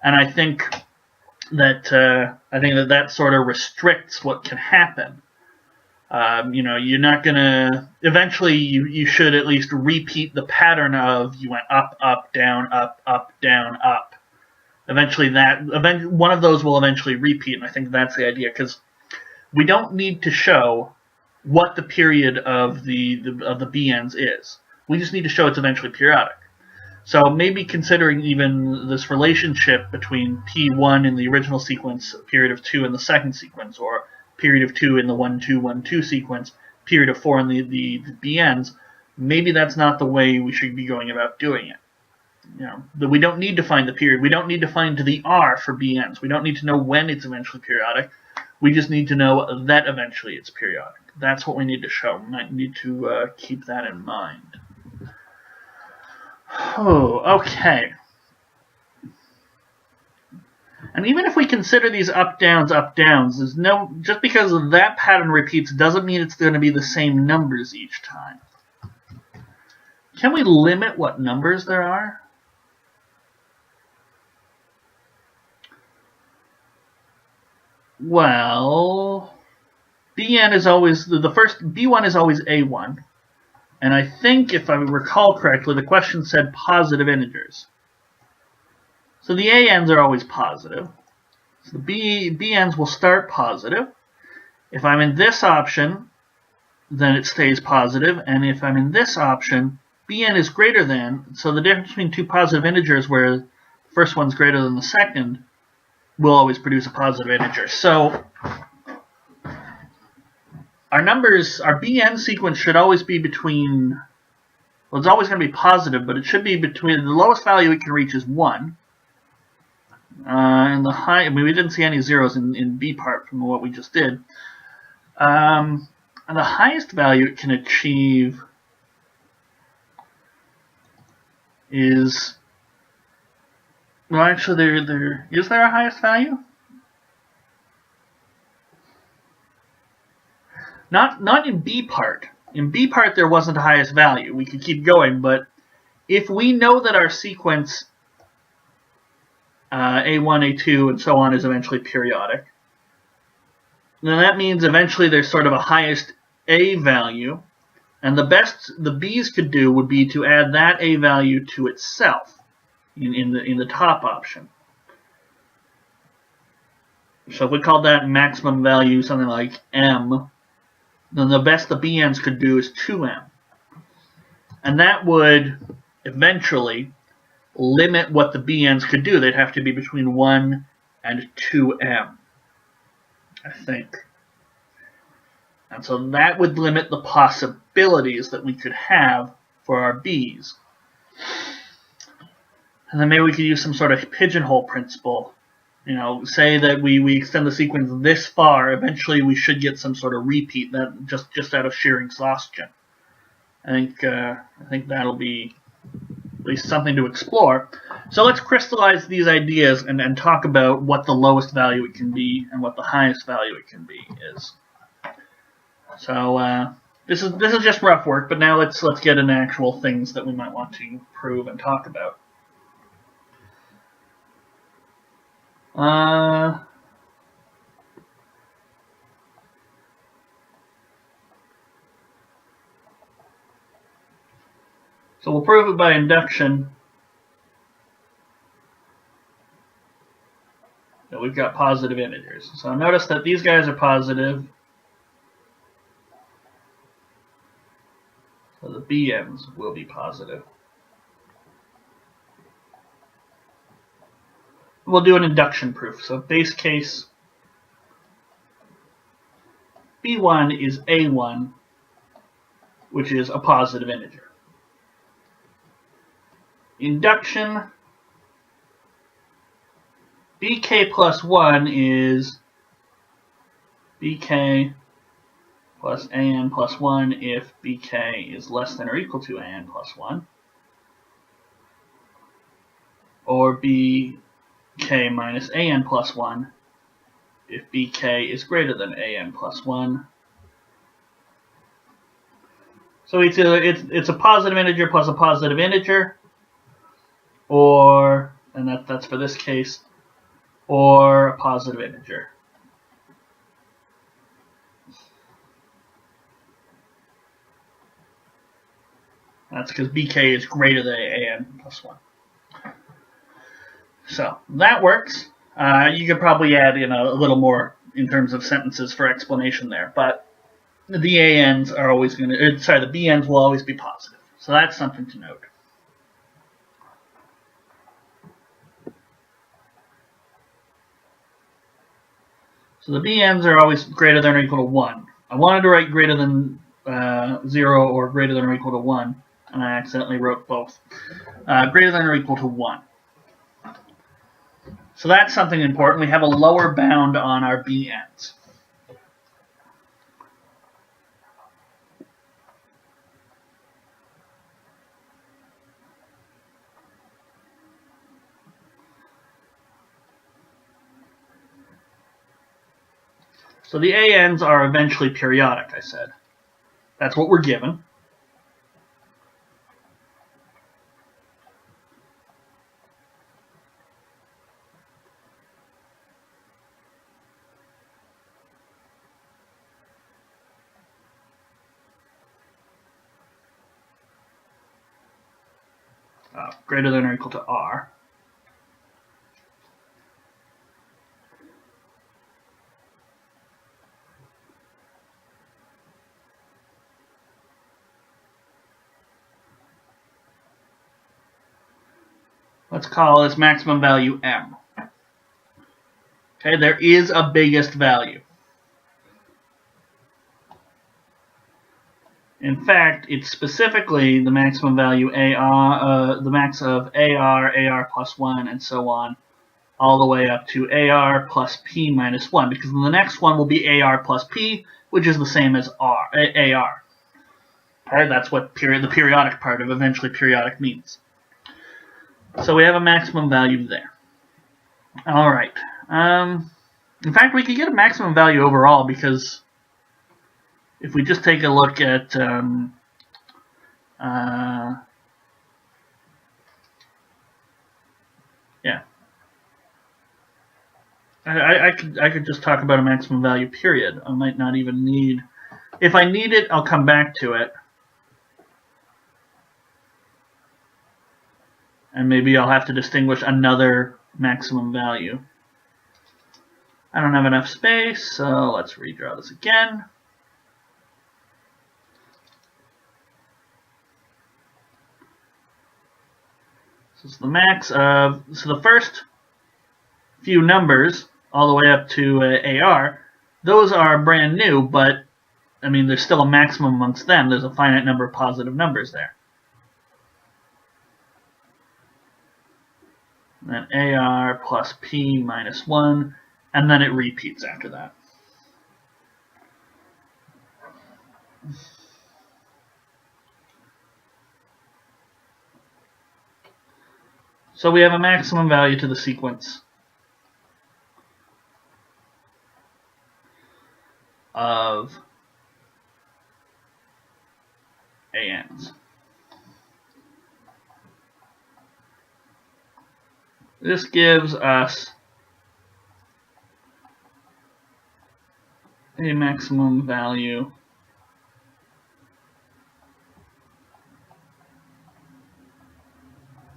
and I think that sort of restricts what can happen. You're not gonna. Eventually, you should at least repeat the pattern of you went up, up, down, up, down, up. eventually one of those will eventually repeat, and I think that's the idea, because we don't need to show what the period of the BNs is. We just need to show it's eventually periodic. So maybe considering even this relationship between P1 in the original sequence, period of 2 in the second sequence, or period of 2 in the 1-2-1-2 sequence, period of 4 in the BNs, maybe that's not the way we should be going about doing it. You know, that we don't need to find the period. We don't need to find the R for BNs. We don't need to know when it's eventually periodic. We just need to know that eventually it's periodic. That's what we need to show. We might need to keep that in mind. Oh, okay. And even if we consider these up-downs, there's no, just because that pattern repeats doesn't mean it's going to be the same numbers each time. Can we limit what numbers there are? Well, Bn is always, the first, B1 is always A1. And I think, if I recall correctly, the question said positive integers. So the ANs are always positive. So the BNs will start positive. If I'm in this option, then it stays positive. And if I'm in this option, Bn is greater than, so the difference between two positive integers where the first one's greater than the second will always produce a positive integer. So our numbers, our Bn sequence should always be between, well, it's always going to be positive, but it should be between, the lowest value it can reach is 1. And the high, I mean, we didn't see any zeros in B part from what we just did. And the highest value it can achieve is, well, actually, is there a highest value? Not in B part. In B part, there wasn't a highest value. We could keep going, but if we know that our sequence A1, A2, and so on is eventually periodic, then that means eventually there's sort of a highest A value, and the best the B's could do would be to add that A value to itself in the top option. So if we call that maximum value something like M, then the best the BNs could do is 2M. And that would eventually limit what the BNs could do. They'd have to be between 1 and 2M, I think. And so that would limit the possibilities that we could have for our B's. And then maybe we could use some sort of pigeonhole principle. You know, say that we extend the sequence this far, eventually we should get some sort of repeat that just out of sheer exhaustion. I think that'll be at least something to explore. So let's crystallize these ideas and talk about what the lowest value it can be and what the highest value it can be is. So this is just rough work, but now let's get into actual things that we might want to prove and talk about. So we'll prove it by induction that we've got positive integers. So notice that these guys are positive. So the BNs will be positive. We'll do an induction proof. So base case B1 is A1, which is a positive integer. Induction BK plus 1 is BK plus AN plus 1 if BK is less than or equal to AN plus 1. Or BK minus AN plus 1 if BK is greater than AN plus 1. So it's a positive integer plus a positive integer, or, and that's for this case, or a positive integer. That's because BK is greater than AN plus 1. So that works. You could probably add in a little more in terms of sentences for explanation there, but the ANs are always going to, the BNs will always be positive. So that's something to note. So the BNs are always greater than or equal to 1. I wanted to write greater than 0 or greater than or equal to 1, and I accidentally wrote both. Greater than or equal to 1. So that's something important. We have a lower bound on our BNs. So the ANs are eventually periodic, I said. That's what we're given. Greater than or equal to R. Let's call this maximum value M. Okay, there is a biggest value. In fact, it's specifically the maximum value AR, the max of AR plus 1, and so on, all the way up to AR plus P minus 1, because the next one will be AR plus P, which is the same as AR. Okay, that's what the periodic part of eventually periodic means. So we have a maximum value there. All right. In fact, we could get a maximum value overall, because if we just take a look at I could just talk about a maximum value period. I might not even need, if I need it, I'll come back to it. And maybe I'll have to distinguish another maximum value. I don't have enough space, so let's redraw this again. So it's the max of, so the first few numbers, all the way up to AR, those are brand new, but I mean, there's still a maximum amongst them. There's a finite number of positive numbers there. And then AR plus P minus 1, and then it repeats after that. So we have a maximum value to the sequence of ANs. This gives us a maximum value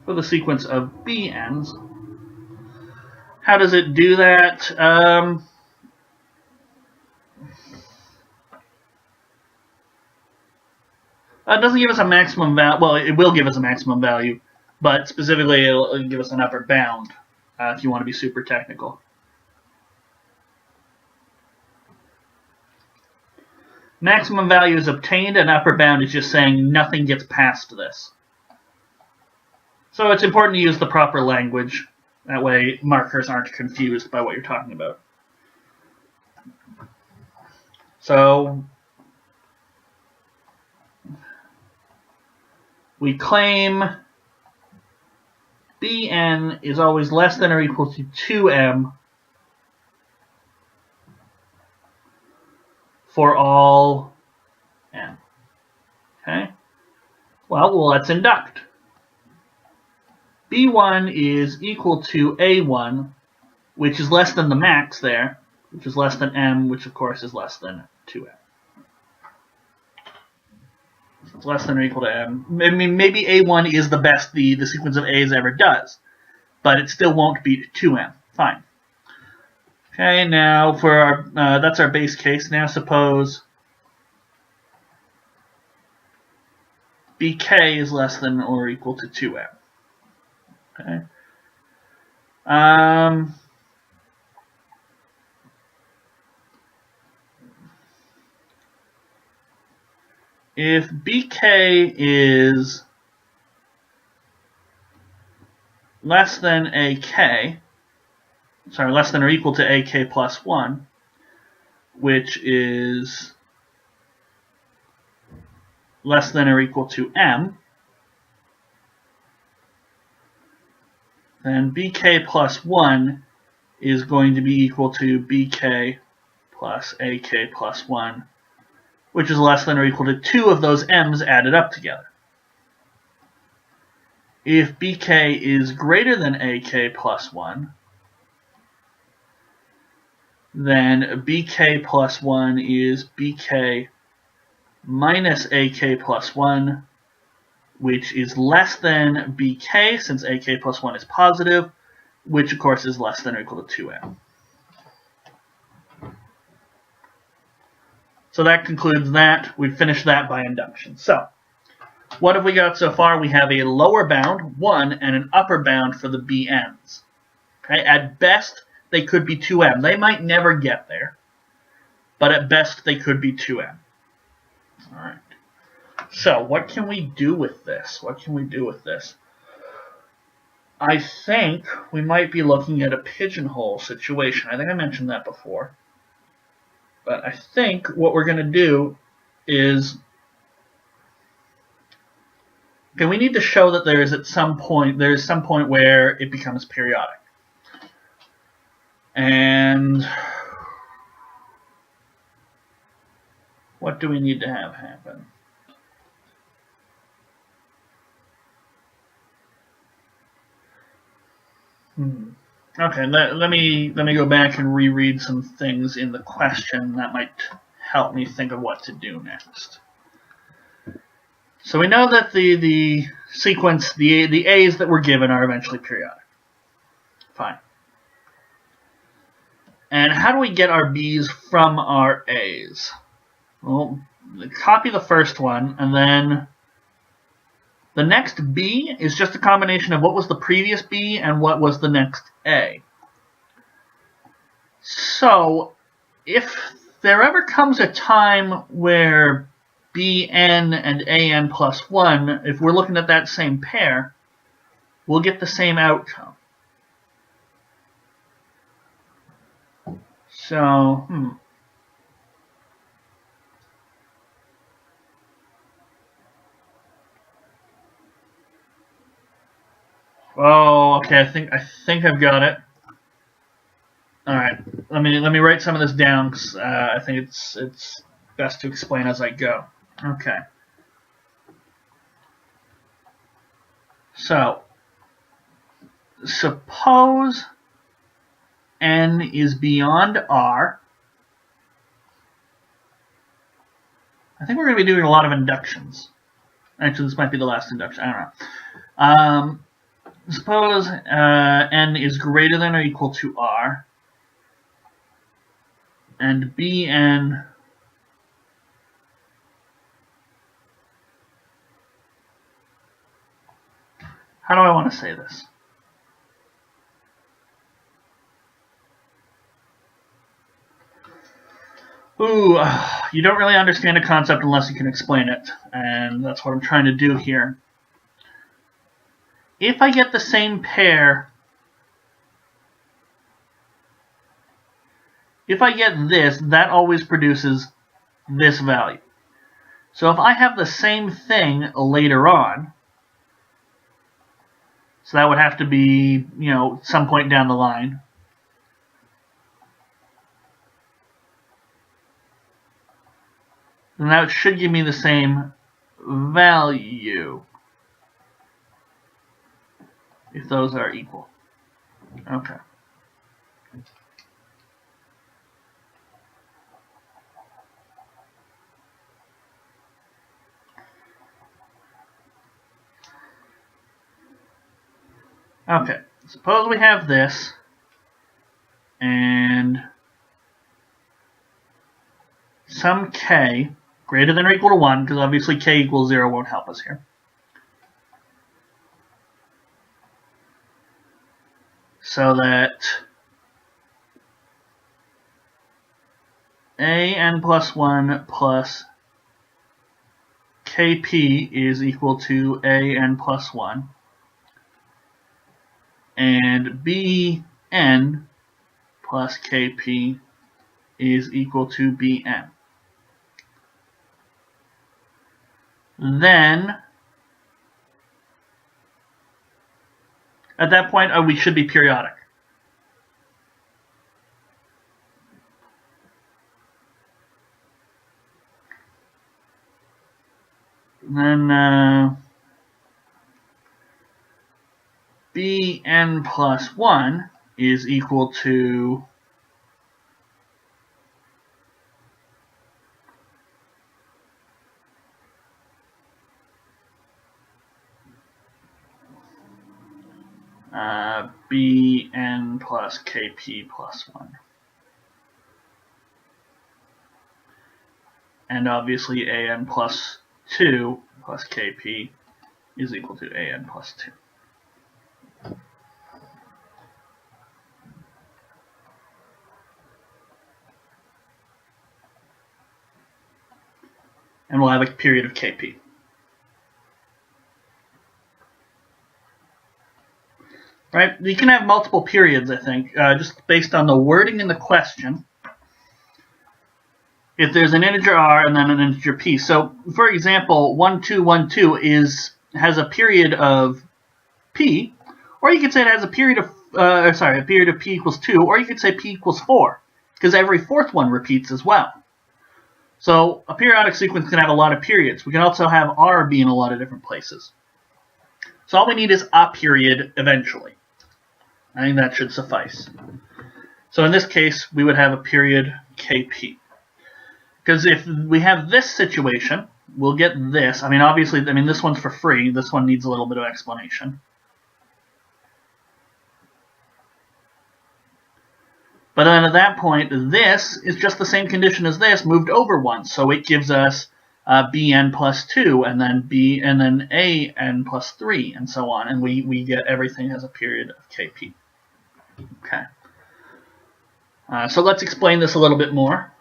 for the sequence of BNs. How does it do that? It doesn't give us a maximum value. Well, it will give us a maximum value, but specifically it'll give us an upper bound if you want to be super technical. Maximum value is obtained, and upper bound is just saying nothing gets past this. So it's important to use the proper language. That way markers aren't confused by what you're talking about. So we claim Bn is always less than or equal to 2m for all n. Okay? Well, let's induct. B1 is equal to A1, which is less than the max there, which is less than m, which of course is less than 2m. So it's less than or equal to m. I mean, maybe A1 is the best the sequence of A's ever does. but it still won't beat 2m. Fine. Okay, now for our that's our base case. Now suppose bk is less than or equal to 2m. Okay. If bk is less than less than or equal to ak plus 1, which is less than or equal to m, then bk plus 1 is going to be equal to bk plus ak plus 1, which is less than or equal to 2 of those m's added up together. If bk is greater than ak plus 1, then bk plus 1 is bk minus ak plus 1, which is less than bk, since ak plus 1 is positive, which of course is less than or equal to 2m. So that concludes that. We've finished that by induction. So what have we got so far? We have a lower bound, 1, and an upper bound for the bn's. Okay? At best, they could be 2m. They might never get there, but at best, they could be 2m. All right. So what can we do with this? What can we do with this? I think we might be looking at a pigeonhole situation. I think I mentioned that before. But I think what we're going to do is, okay, we need to show that there is some point where it becomes periodic. And what do we need to have happen? Okay, let me go back and reread some things in the question that might help me think of what to do next. So we know that the sequence, the A's that we're given are eventually periodic. Fine. And how do we get our B's from our A's? Well, copy the first one, and then the next B is just a combination of what was the previous B and what was the next A. So, if there ever comes a time where Bn and An plus 1, if we're looking at that same pair, we'll get the same outcome. So, Oh, okay. I think I've got it. All right. Let me write some of this down, because I think it's best to explain as I go. Okay. So, suppose n is beyond r. I think we're going to be doing a lot of inductions. Actually, this might be the last induction. I don't know. Suppose n is greater than or equal to r, and bn how do I want to say this? Ooh, you don't really understand a concept unless you can explain it, and that's what I'm trying to do here. If I get the same pair, if I get this, that always produces this value. So if I have the same thing later on, so that would have to be, some point down the line. Then that should give me the same value, if those are equal. Okay. Okay, suppose we have this, and some k greater than or equal to 1, because obviously k equals 0 won't help us here. So that an plus 1 plus kp is equal to an plus 1, and bn plus kp is equal to bn. Then, at that point, we should be periodic. Then bn plus 1 is equal to bn plus kp plus 1. And obviously an plus 2 plus kp is equal to an plus 2. And we'll have a period of kp. Right? You can have multiple periods, I think, just based on the wording in the question. If there's an integer r and then an integer p. So, for example, 1, 2, 1, 2 has a period of p, or you could say it has a period of, a period of p equals 2, or you could say p equals 4, because every fourth one repeats as well. So, a periodic sequence can have a lot of periods. We can also have r be in a lot of different places. So all we need is a period eventually. I think that should suffice. So in this case, we would have a period kp. Because if we have this situation, we'll get this. Obviously, this one's for free. This one needs a little bit of explanation. But then at that point, this is just the same condition as this, moved over once. So it gives us bn plus 2, and then an plus 3, and so on. And we get everything as a period of kp. Okay. So let's explain this a little bit more.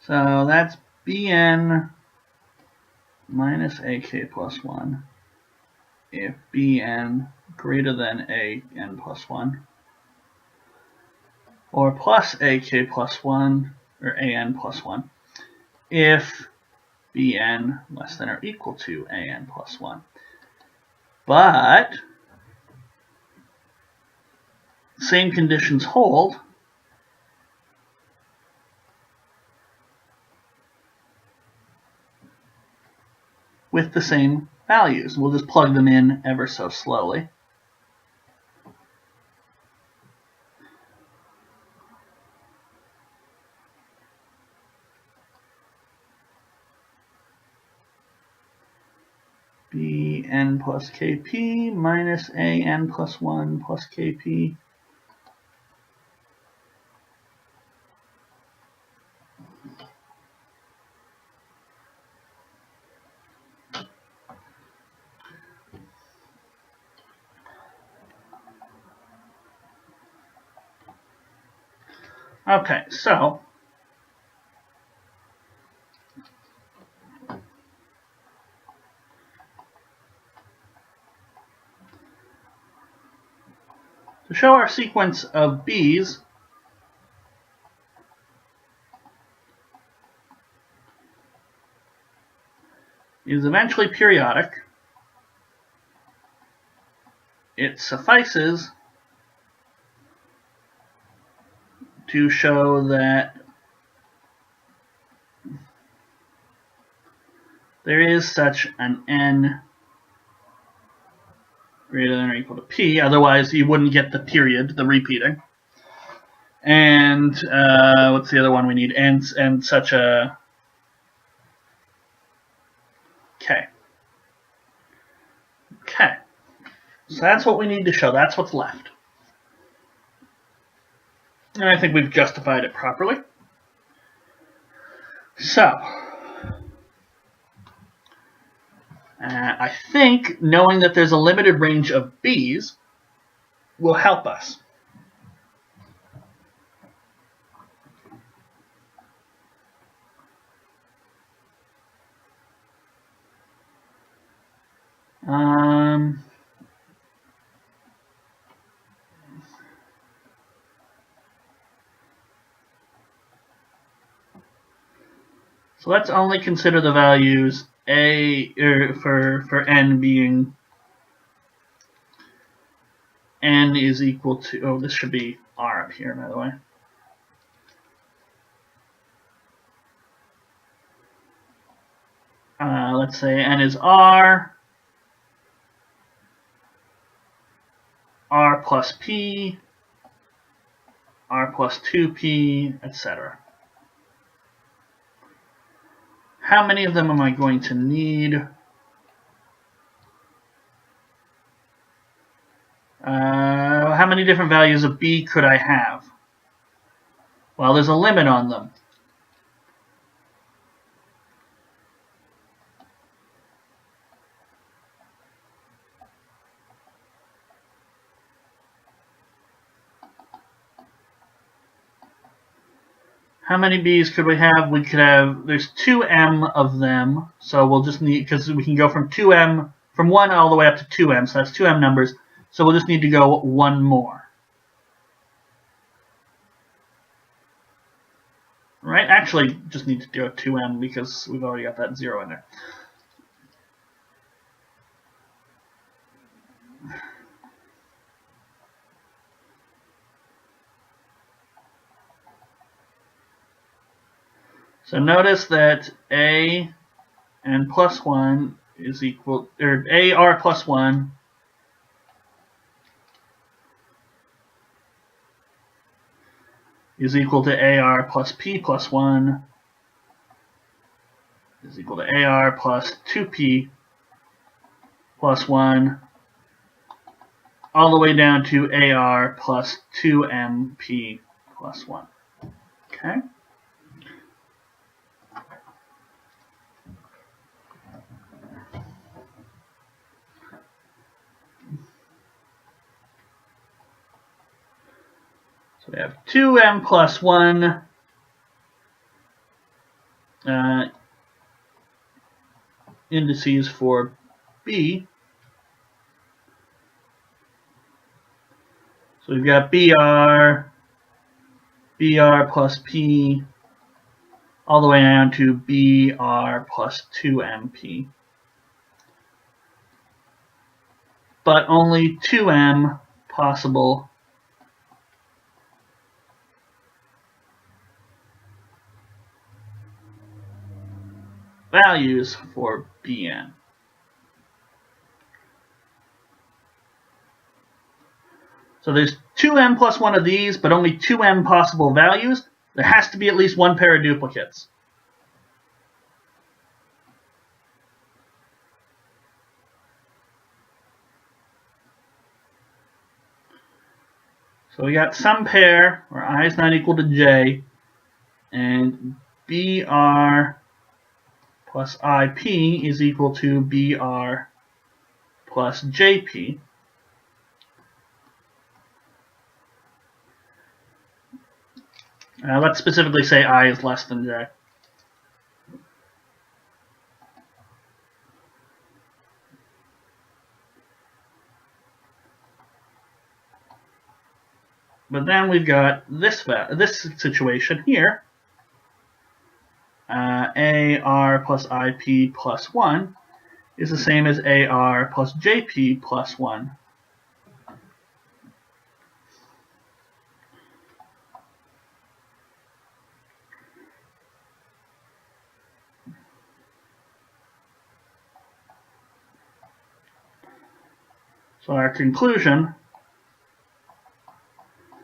So that's bn minus ak plus 1 if bn greater than an plus 1, or plus ak plus 1, or an plus 1, if bn less than or equal to an plus 1. But same conditions hold with the same values. We'll just plug them in ever so slowly. Bn plus kp minus an plus 1 plus kp Okay, so to show our sequence of b's, is eventually periodic, it suffices to show that there is such an n greater than or equal to p, otherwise you wouldn't get the period, the repeating. And what's the other one we need? And such a k. Okay. So that's what we need to show. That's what's left. And I think we've justified it properly. So, I think knowing that there's a limited range of b's will help us. So let's only consider the values a for n being n is equal to, oh, this should be r up here, by the way. Let's say n is r plus p, r plus 2p, etc. How many of them am I going to need? How many different values of b could I have? Well, there's a limit on them. How many b's could we have? We could have, there's 2m of them, so we'll just need, because we can go from 2m, from 1 all the way up to 2m, so that's 2m numbers, so we'll just need to go one more. Right? Actually, just need to do a 2m because we've already got that 0 in there. So notice that a and plus 1 is equal, or ar plus 1 is equal to ar plus p plus 1 is equal to ar plus 2p plus 1 all the way down to ar plus 2mp plus 1. Okay? So we have 2m plus 1 indices for b. So we've got br plus p, all the way down to br plus 2mp. But only 2m possible values for Bn. So there's 2m plus 1 of these, but only 2m possible values. There has to be at least one pair of duplicates. So we got some pair where I is not equal to j, and br plus ip is equal to br plus jp. Let's specifically say I is less than j. But then we've got this situation here. AR plus IP plus 1 is the same as AR plus JP plus 1. So our conclusion,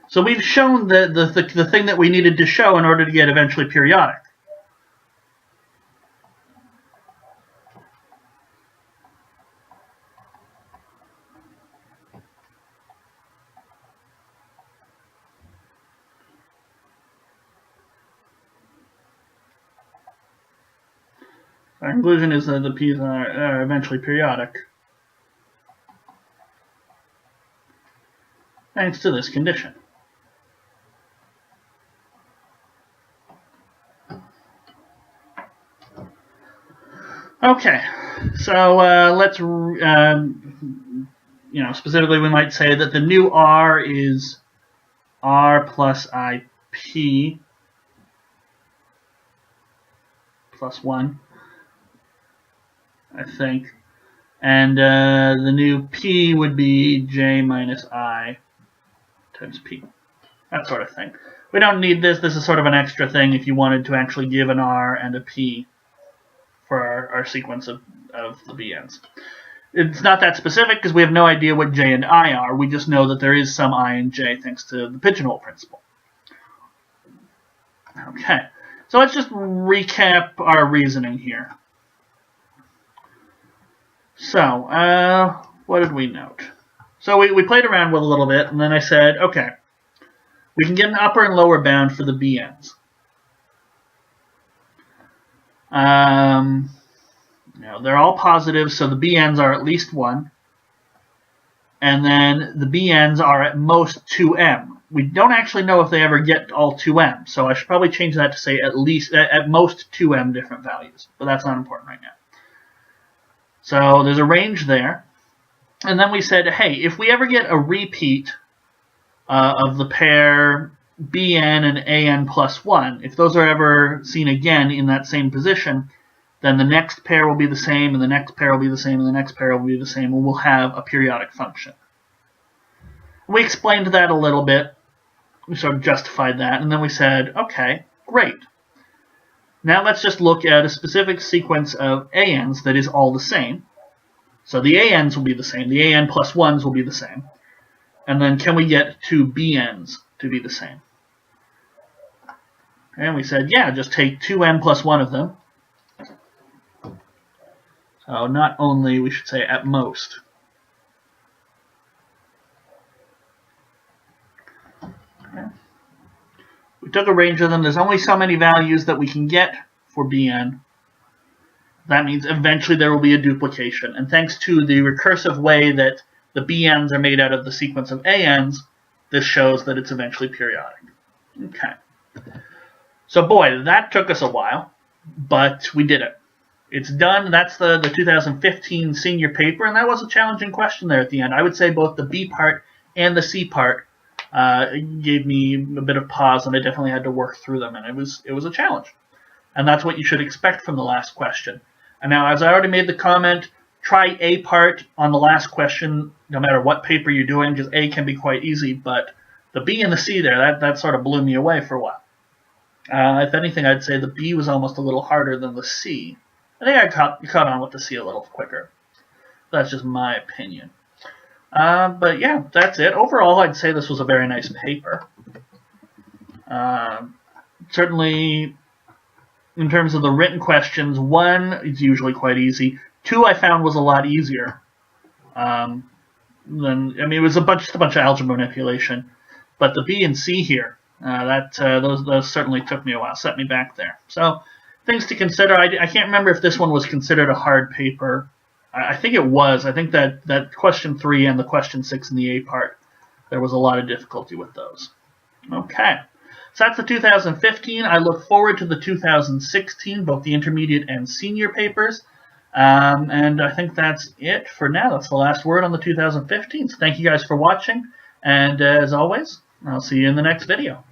so we've shown the thing that we needed to show in order to get eventually periodic. Our conclusion is that the P's are eventually periodic, thanks to this condition. Okay, so let's, specifically we might say that the new R is R plus IP plus 1, I think. And the new P would be J minus I times P. That sort of thing. We don't need this. This is sort of an extra thing if you wanted to actually give an R and a P for our sequence of the BNs. It's not that specific because we have no idea what J and I are. We just know that there is some I and J thanks to the pigeonhole principle. Okay, so let's just recap our reasoning here. So, what did we note? So we played around with it a little bit, and then I said, okay, we can get an upper and lower bound for the BNs. They're all positive, so the BNs are at least 1. And then the BNs are at most 2m. We don't actually know if they ever get all 2m, so I should probably change that to say at most 2m different values. But that's not important right now. So there's a range there. And then we said, hey, if we ever get a repeat of the pair Bn and An plus 1, if those are ever seen again in that same position, then the next pair will be the same, and the next pair will be the same, and the next pair will be the same, and we'll have a periodic function. We explained that a little bit. We sort of justified that, and then we said, okay, great. Now let's just look at a specific sequence of ANs that is all the same. So the ANs will be the same. The AN plus 1s will be the same. And then can we get two BNs to be the same? And we said, yeah, just take 2n plus 1 of them. So not only, we should say at most. Okay. We took a range of them. There's only so many values that we can get for Bn. That means eventually there will be a duplication. And thanks to the recursive way that the Bn's are made out of the sequence of ANs, this shows that it's eventually periodic. Okay. So boy, that took us a while, but we did it. It's done. That's the 2015 senior paper, and that was a challenging question there at the end. I would say both the B part and the C part gave me a bit of pause, and I definitely had to work through them, and it was a challenge. And that's what you should expect from the last question. And now, as I already made the comment, try A part on the last question, no matter what paper you're doing, because A can be quite easy, but the B and the C there, that sort of blew me away for a while. If anything, I'd say the B was almost a little harder than the C. I think I caught on with the C a little quicker. That's just my opinion. But yeah, that's it. Overall, I'd say this was a very nice paper. Certainly, in terms of the written questions, 1 is usually quite easy. 2 I found was a lot easier. It was just a bunch of algebra manipulation. But the B and C here, those certainly took me a while, set me back there. So things to consider. I can't remember if this one was considered a hard paper. I think it was. I think that question 3 and the question 6 in the A part, there was a lot of difficulty with those. Okay. So that's the 2015. I look forward to the 2016, both the intermediate and senior papers. And I think that's it for now. That's the last word on the 2015. So thank you guys for watching. And as always, I'll see you in the next video.